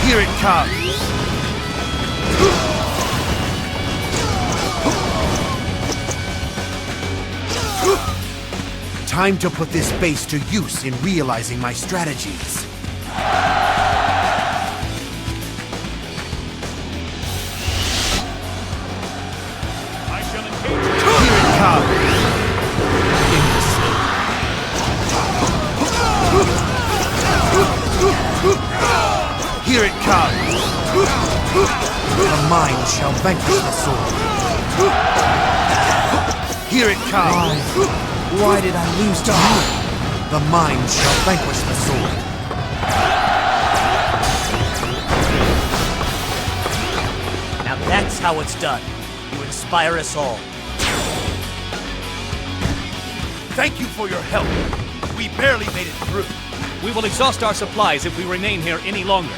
Here it comes! Time to put this base to use in realizing my strategies. I shall engage. Here it comes! Here it comes! The mind shall vanquish the sword. Here it comes! Why did I lose to you? The mind shall vanquish the sword. Now that's how it's done. You inspire us all. Thank you for your help. We barely made it through. We will exhaust our supplies if we remain here any longer.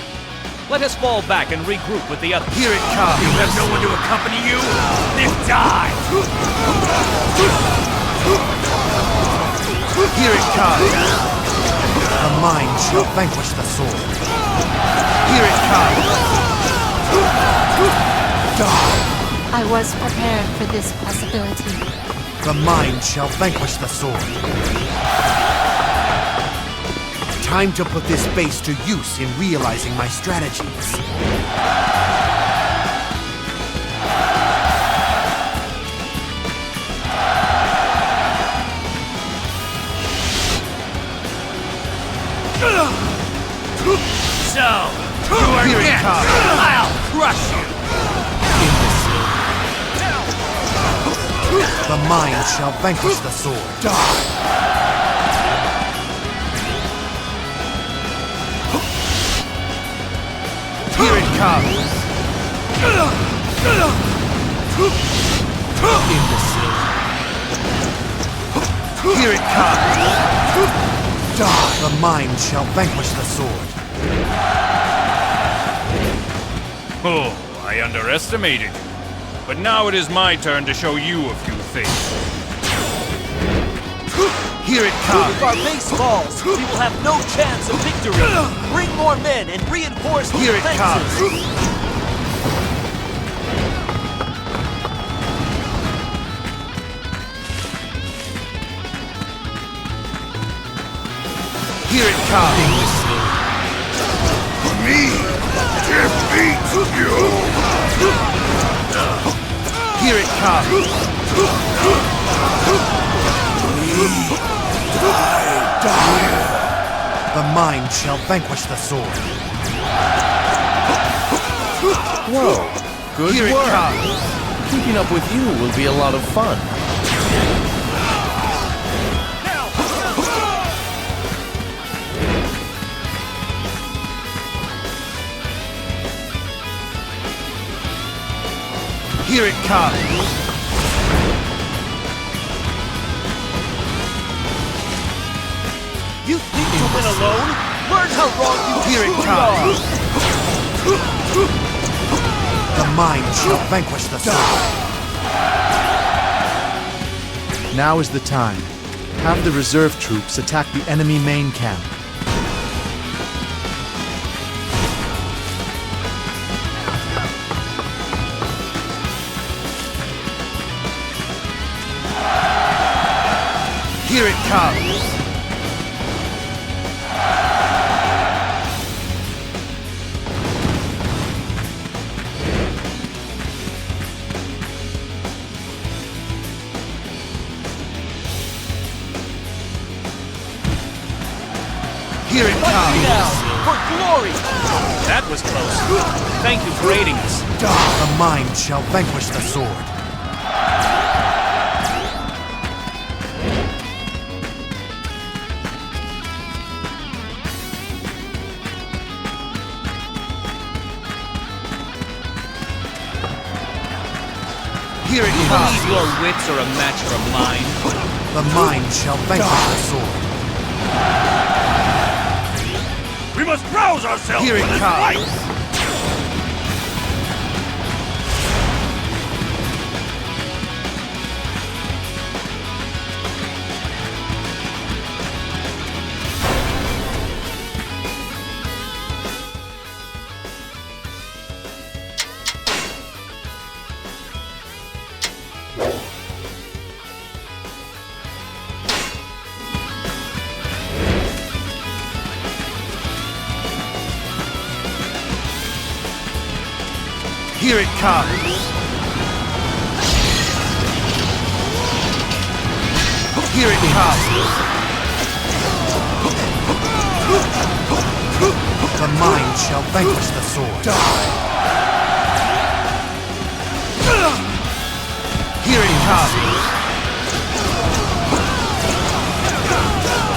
Let us fall back and regroup with the others. Here it comes! You have no one to accompany you? Then die! Here it comes! The mind shall vanquish the sword. Here it comes! Die! I was prepared for this possibility. The mind shall vanquish the sword. Time to put this base to use in realizing my strategies. So, you are Here it next! comes. I'll crush you! The mind shall vanquish the sword. Die! Here it comes! Imbecile. Here it comes! Die! The mind shall vanquish the sword. Oh, I underestimated you. But now it is my turn to show you a few things. Here it comes! If our base falls, we will have no chance of victory. Bring more men and reinforce the Here it defenses. comes! Here it comes! Me defeat you! Here it comes! Die! The mind shall vanquish the sword. Whoa, good Here work. it comes! Keeping up with you will be a lot of fun. Here it comes! You think to win alone? Learn how wrong you Here it truly are. comes! The mind shall vanquish the sword. Now is the time. Have the reserve troops attack the enemy main camp. Here it comes! Here it comes! Now, for glory! That was close. Thank you for aiding us. The mind shall vanquish the sword. Here it You comes. believe your wits are a match for mine? The mind shall vanquish the sword. We must rouse ourselves Here it for this comes. fight! Here it comes. Here it comes. The mind shall vanquish the sword. Here it comes.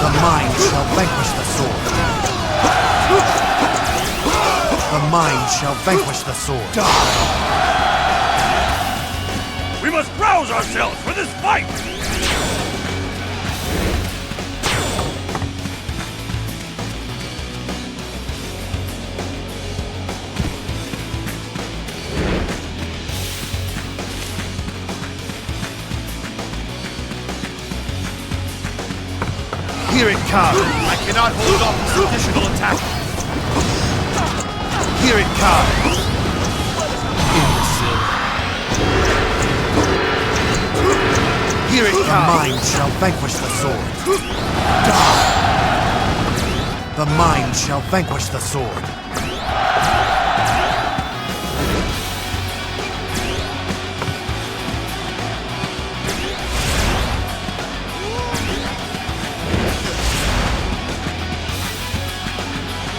The mind shall vanquish the sword. The mind shall vanquish the sword. We must rouse ourselves for this fight! Here it comes. I cannot hold off this additional attack. Here it comes. Here it comes. The mind shall vanquish the sword. The mind shall vanquish the sword.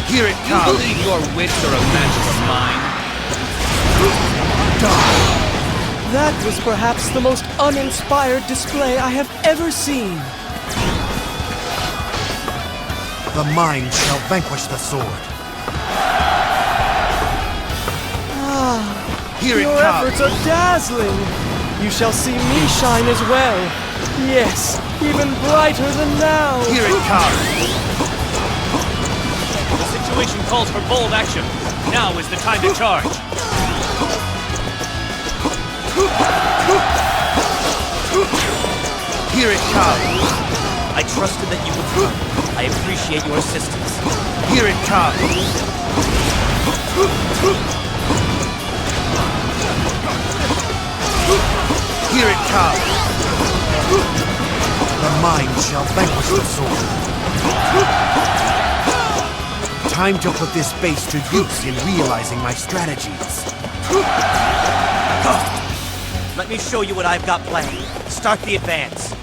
Here it You comes. believe your wits are a match for mine? That was perhaps the most uninspired display I have ever seen. The mind shall vanquish the sword. Here it Your comes. efforts are dazzling. You shall see me shine as well. Yes, even brighter than now. Here it comes. The situation calls for bold action. Now is the time to charge. Here it comes. I trusted that you would come. I appreciate your assistance. Here it comes. Here it comes. The mind shall vanquish the sword. Time to put this base to use in realizing my strategies. Let me show you what I've got planned. Start the advance.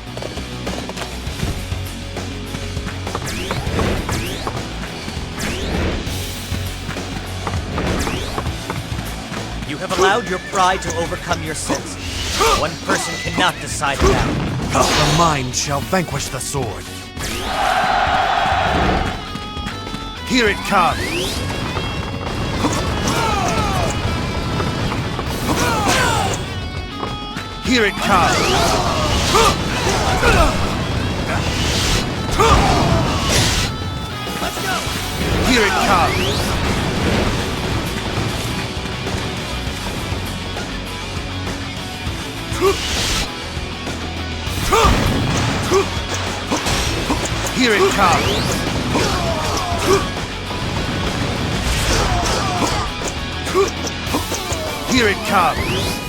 You have allowed your pride to overcome your senses. One person cannot decide it out. The mind shall vanquish the sword. Here it comes. Here it comes. Let's go! Here it comes. Here it comes. Here it comes.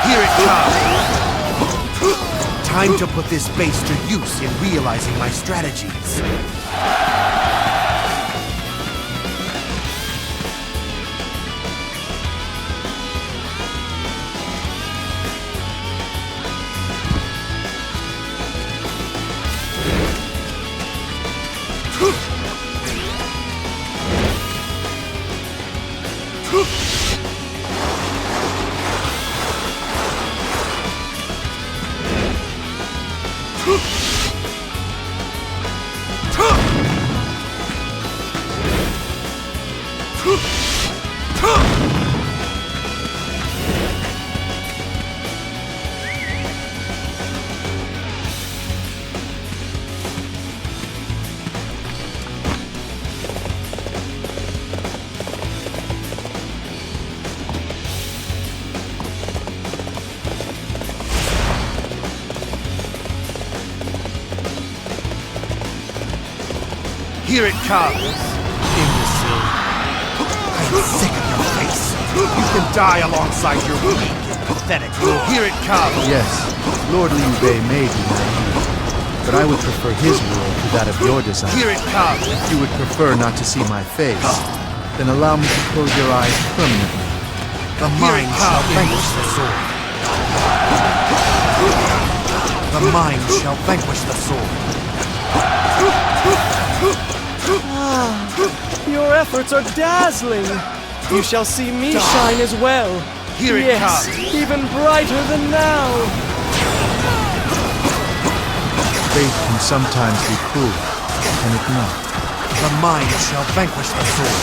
Here it comes. Time to put this base to use in realizing my strategies. Here it comes, imbecile. I'm sick of your face. You can die alongside your weak and pathetic lord. Here it comes. Yes, Lord Liu Bei may be naive, but I would prefer his world to that of your design. Here it comes. If you would prefer not to see my face, then allow me to close your eyes permanently. The mind shall vanquish the sword. The mind shall vanquish the sword. Your efforts are dazzling. You shall see me shine as well. Here it yes, comes. even brighter than now. Fate can sometimes be cruel, can it not? The mind shall vanquish the sword.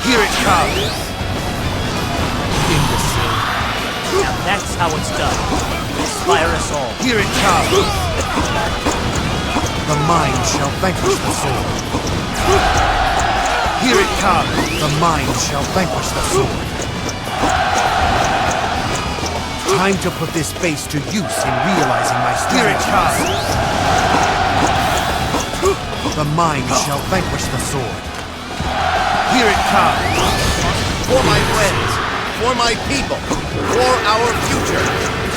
Here it comes. Imbecile. Now that's how it's done. Inspire us all. Here it comes. The mind shall vanquish the sword. Here it comes. The mind shall vanquish the sword. Time to put this face to use in realizing my strategy. Here it comes. The mind shall vanquish the sword. Here it comes. For my friends, for my people, for our future,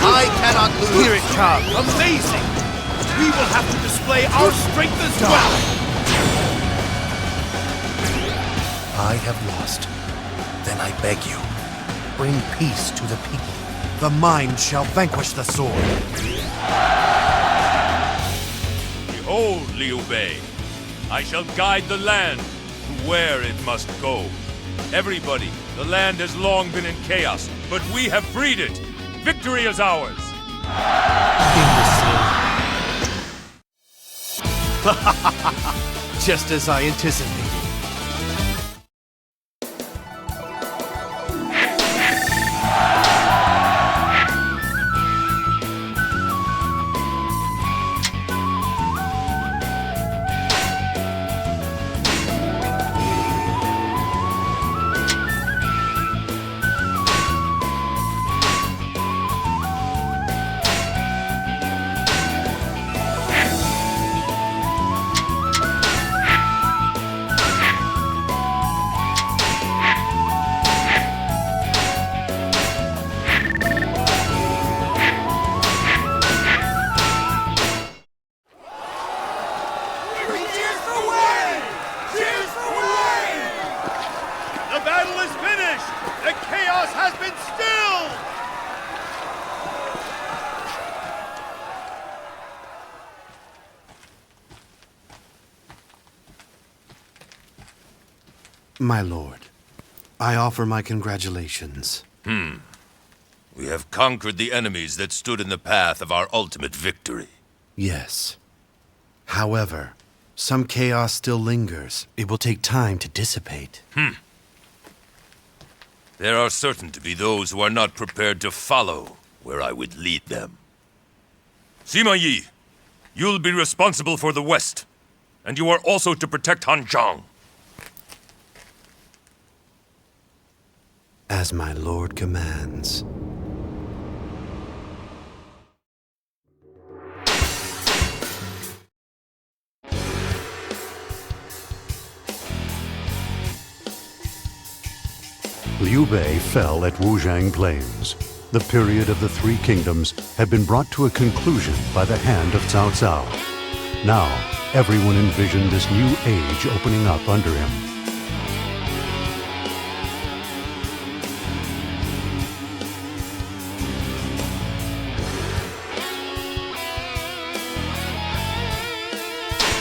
I cannot lose. Here it comes. Amazing! We will have to display our strength as well! I have lost. Then I beg you, bring peace to the people. The mind shall vanquish the sword. Behold, Liu Bei, I shall guide the land to where it must go. Everybody, the land has long been in chaos, but we have freed it. Victory is ours. Just as I anticipated. My lord, I offer my congratulations. We have conquered the enemies that stood in the path of our ultimate victory. Yes. However, some chaos still lingers. It will take time to dissipate. There are certain to be those who are not prepared to follow where I would lead them. Sima Yi, you'll be responsible for the West, and you are also to protect Hanzhong. As my lord commands. Liu Bei fell at Wujiang Plains. The period of the Three Kingdoms had been brought to a conclusion by the hand of Cao Cao. Now, everyone envisioned this new age opening up under him.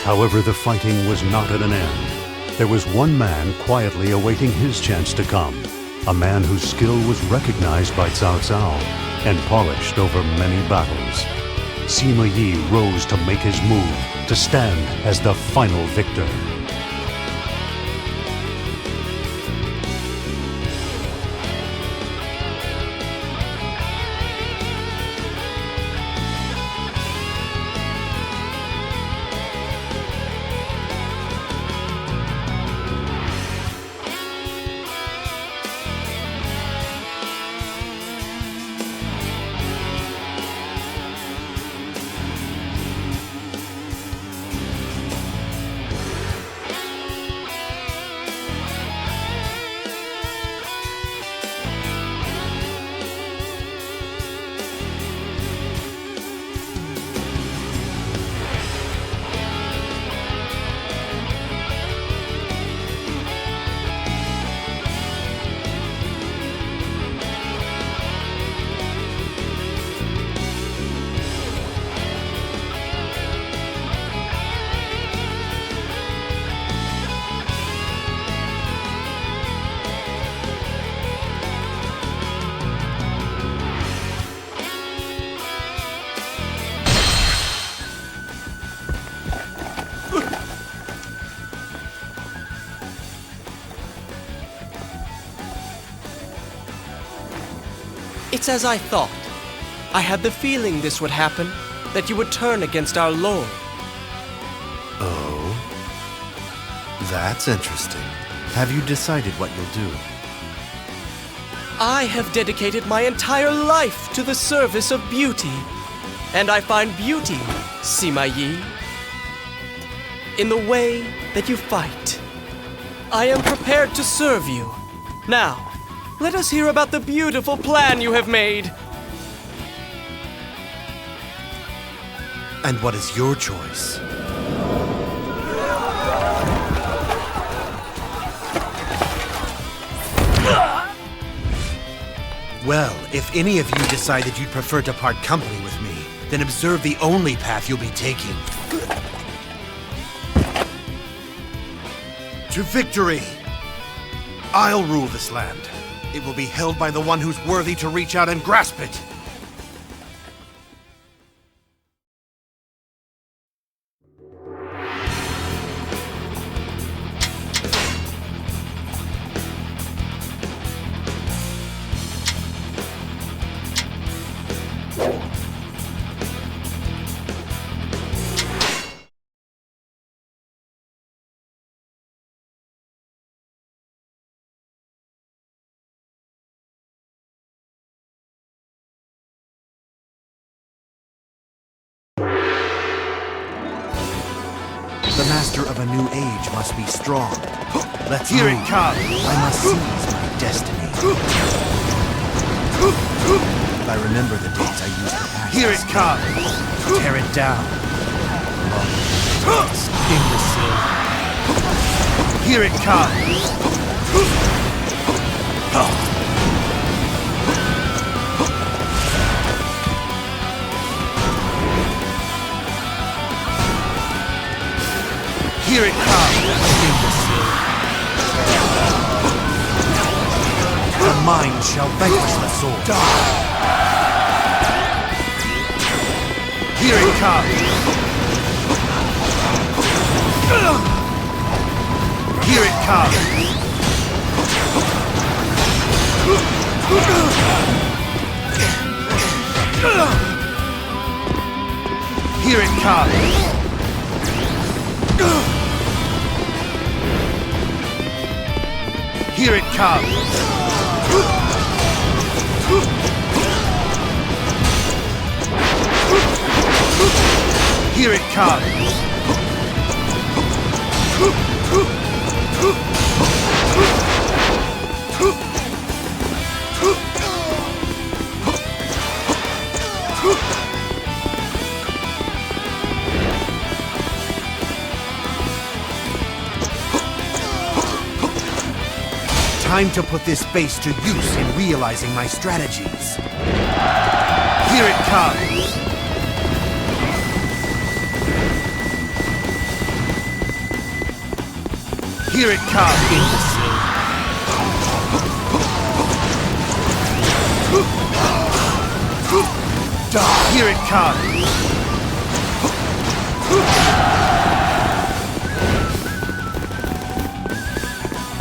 However, the fighting was not at an end. There was one man quietly awaiting his chance to come. A man whose skill was recognized by Cao Cao and polished over many battles. Sima Yi rose to make his move, to stand as the final victor. It's as I thought. I had the feeling this would happen, that you would turn against our Lord. Oh? That's interesting. Have you decided what you'll do? I have dedicated my entire life to the service of beauty. And I find beauty, Sima Yi, in the way that you fight. I am prepared to serve you. Now, let us hear about the beautiful plan you have made. And what is your choice? Well, if any of you decide that you'd prefer to part company with me, then observe the only path you'll be taking. To victory! I'll rule this land. It will be held by the one who's worthy to reach out and grasp it. The master of a new age must be strong. Let's Here move. it comes. I must seize my destiny. I remember the days I used to pass. Here it comes. Tear it down. Imbecile. Here it comes. Here it comes. The mind shall vanquish the sword. Here it comes. Here it comes. Here it comes. Here it comes. Here it comes. Time to put this base to use in realizing my strategies. Here it comes. Here it comes. Here it comes.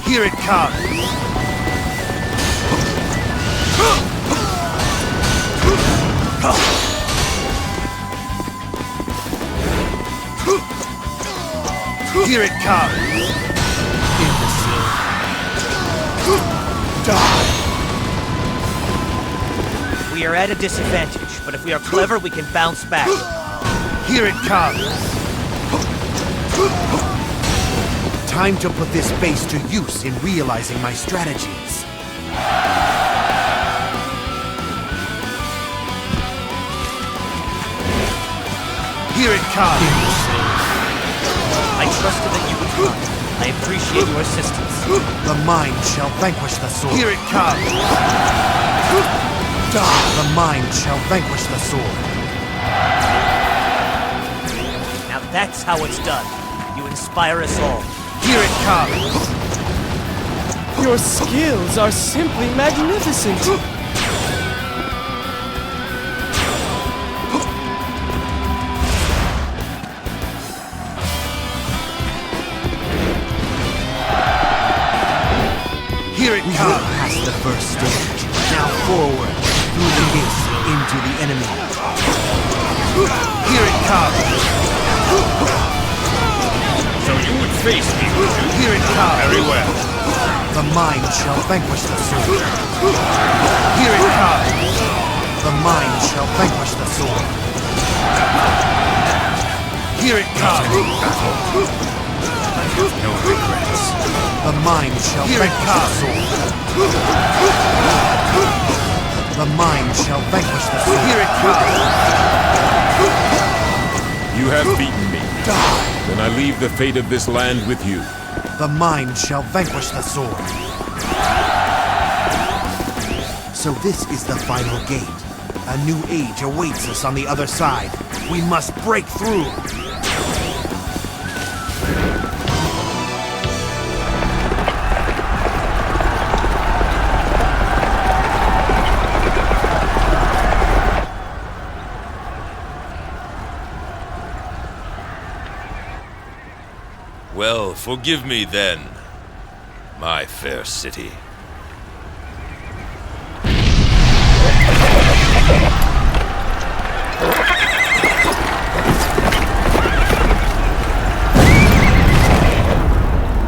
Here it comes. Here it comes. Imbecile. Die. We are at a disadvantage, but if we are clever, we can bounce back. Here it comes. Time to put this base to use in realizing my strategies. Here it comes. I trusted that you would come. I appreciate your assistance. The mind shall vanquish the sword. Here it comes. The mind shall vanquish the sword. Now that's how it's done. You inspire us all. Here it comes. Your skills are simply magnificent. Here it We comes. will pass the first stage. Now forward, through the this into the enemy. Here it comes. So you would face me, would you? Here it comes. Very well. The mind shall vanquish the sword. Here it comes. The mind shall vanquish the sword. Here it comes. No regrets. The mind shall vanquish the sword. The mind shall vanquish the sword. Here it comes. You have beaten me. Then I leave the fate of this land with you. The mind shall vanquish the sword. So this is the final gate. A new age awaits us on the other side. We must break through. Well, forgive me then, my fair city.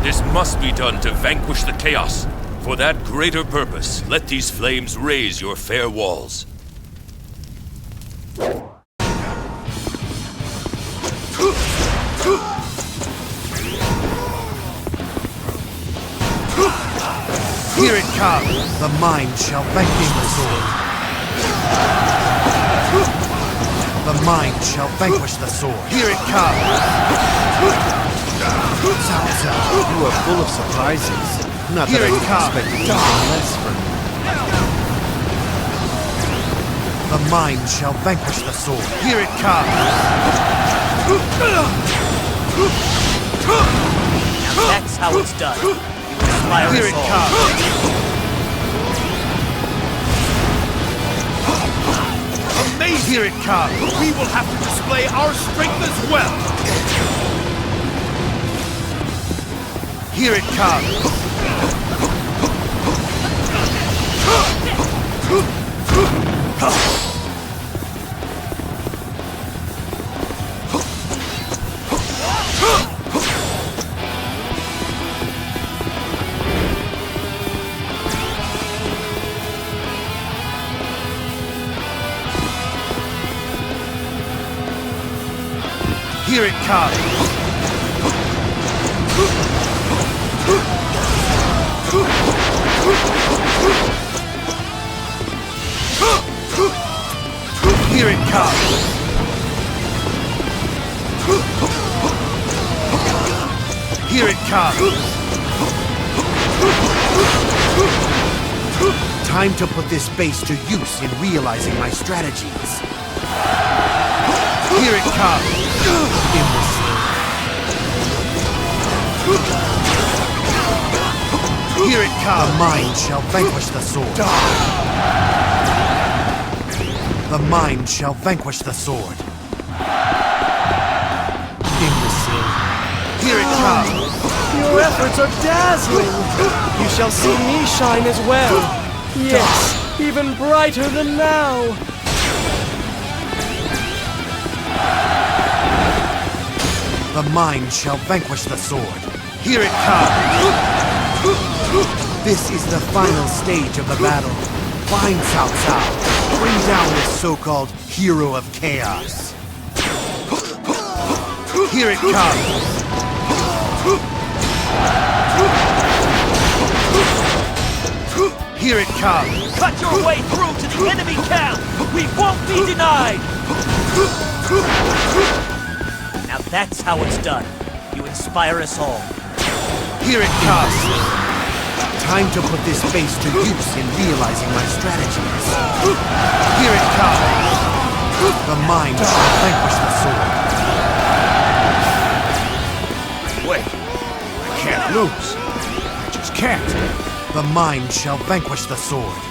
This must be done to vanquish the chaos. For that greater purpose, let these flames raise your fair walls. Here it comes. The mind shall vanquish the sword. The mind shall vanquish the sword. Here it comes. You are full of surprises. Not Here that I it would comes. expect anything less from you. The mind shall vanquish the sword. Here it comes. Now that's how it's done. You inspire Here us it all. comes. Amazing! Here it comes. We will have to display our strength as well! Here it comes. Here it comes. Here it comes. Here it comes. Time to put this base to use in realizing my strategies. Here it comes. Imbecile. Here it comes. The mind shall vanquish the sword. The mind shall vanquish the sword. Imbecile. Here it comes. Your efforts are dazzling. You shall see me shine as well. Yes, even brighter than now. The mind shall vanquish the sword. Here it comes. This is the final stage of the battle. Find Cao Cao. Bring down this so-called hero of chaos. Here it comes. Here it comes. Cut your way through to the enemy camp! We won't be denied! Now that's how it's done. You inspire us all. Here it comes. Time to put this base to use in realizing my strategies. Here it comes. The mind shall vanquish the sword. Wait, I can't lose. I just can't. The mind shall vanquish the sword.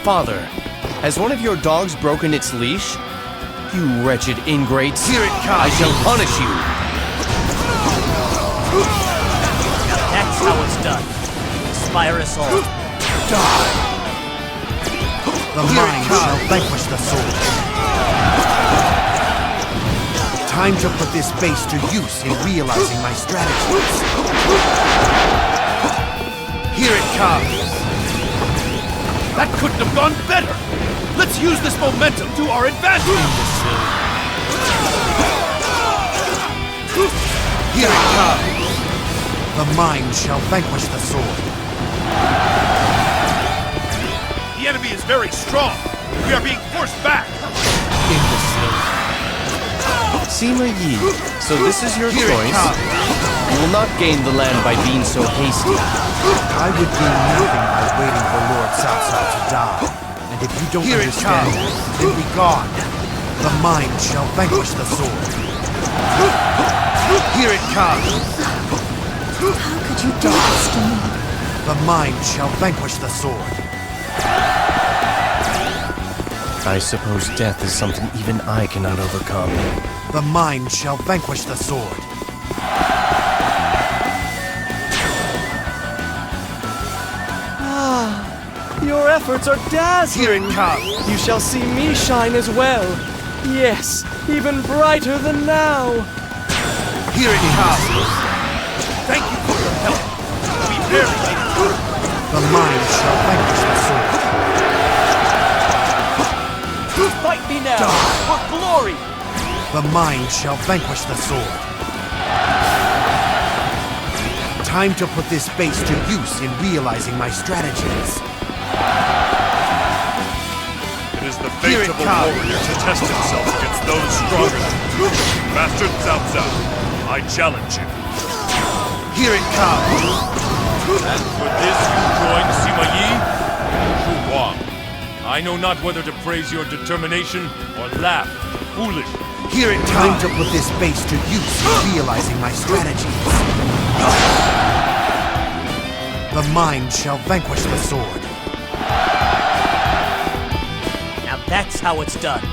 Father, Has one of your dogs broken its leash? You wretched ingrates. Here it comes! I shall punish you! Now that's how it's done. Inspire us all. Die! The mind shall vanquish the sword. Time to put this base to use in realizing my strategies. Here it comes! That couldn't have gone better! Let's use this momentum to our advantage! Here it comes! The mind shall vanquish the sword. The enemy is very strong. We are being forced back. Sima Yi, so this is your choice? You will not gain the land by being so hasty. I would gain nothing by waiting for Lord Cao Cao to die. And if you don't understand, then be gone. The mind shall vanquish the sword. Here it comes! How could you do this to me? The mind shall vanquish the sword. I suppose death is something even I cannot overcome. The mind shall vanquish the sword. Your efforts are dazzling! Here it comes! You shall see me shine as well. Yes, even brighter than now. Here it comes! Thank you for your help. We barely made it through. The mind shall vanquish the sword. Fight me now, for glory! The mind shall vanquish the sword. Time to put this base to use in realizing my strategies. It is the fate of a warrior to test himself against those stronger than him. Master Cao Cao, I challenge you. Here it comes! And for this you join Sima Yi? Zhu Huang, I know not whether to praise your determination or laugh at your foolish. Here it time to put this base to use in realizing my strategies. The mind shall vanquish the sword. Now that's how it's done.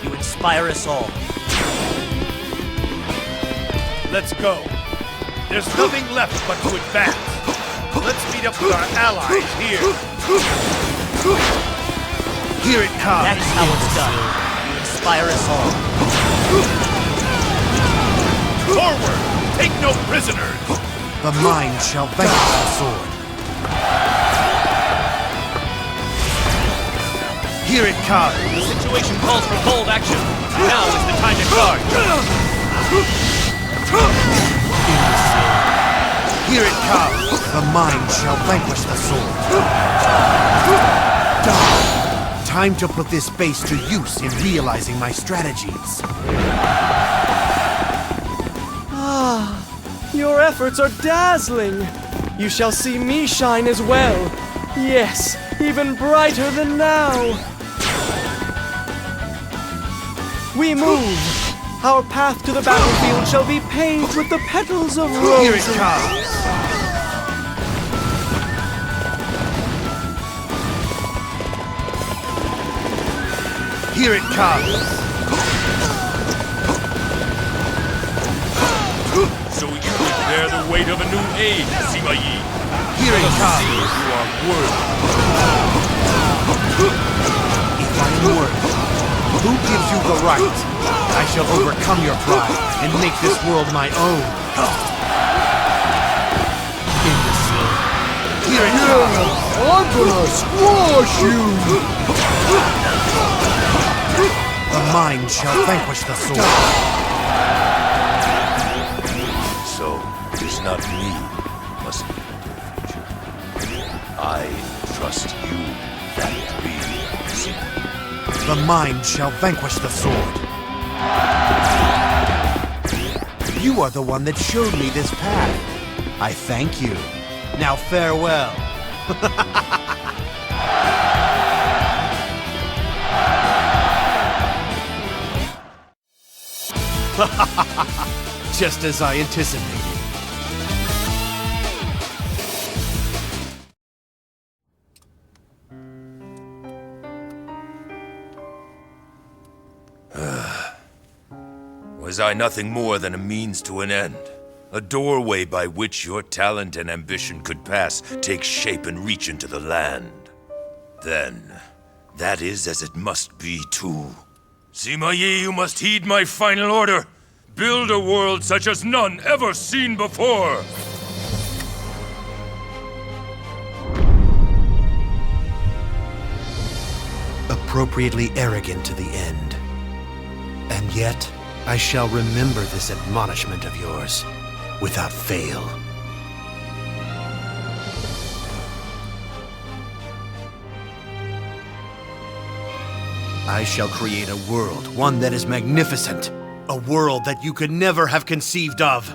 You inspire us all. Let's go. There's nothing left but to advance. Let's meet up with our allies here. Here it comes. That's how it's done. You inspire us all. Forward! Take no prisoners! The mind shall vanquish the sword. Here it comes! The situation calls for bold action. Now is the time to charge. Here it comes! The mind shall vanquish the sword. Time to put this base to use in realizing my strategies. Your efforts are dazzling. You shall see me shine as well. Yes, even brighter than now. We move. Our path to the battlefield shall be paved with the petals of roses. Here it comes! Here it comes! So you can bear the weight of a new age, Sima Yi. Here it comes! See if you are worthy. If I am worthy, who gives you the right? I shall overcome your pride and make this world my own. Here it comes! I'm gonna squash you! The mind shall vanquish the sword. So, it is not me who must be the future. I trust you, that dream, Sima. The mind shall vanquish the sword. You are the one that showed me this path. I thank you. Now farewell. Just as I anticipated. Was I nothing more than a means to an end? A doorway by which your talent and ambition could pass, take shape and reach into the land? Then, that is as it must be too. Sima Yi, you must heed my final order. Build a world such as none ever seen before. Appropriately arrogant to the end. And yet, I shall remember this admonishment of yours without fail. I shall create a world, one that is magnificent. A world that you could never have conceived of.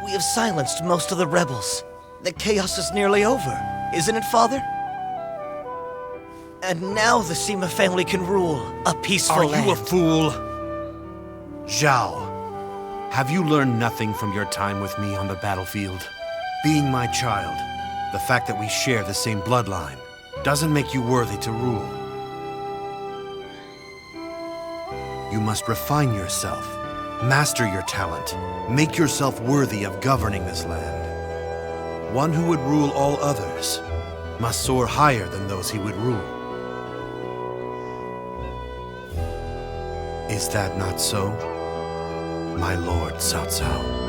We have silenced most of the rebels. The chaos is nearly over, isn't it, Father? And now the Sima family can rule a peaceful land. Are you a fool? Zhao, have you learned nothing from your time with me on the battlefield? Being my child, the fact that we share the same bloodline, doesn't make you worthy to rule. You must refine yourself, master your talent, make yourself worthy of governing this land. One who would rule all others must soar higher than those he would rule. Is that not so, my lord Cao Cao?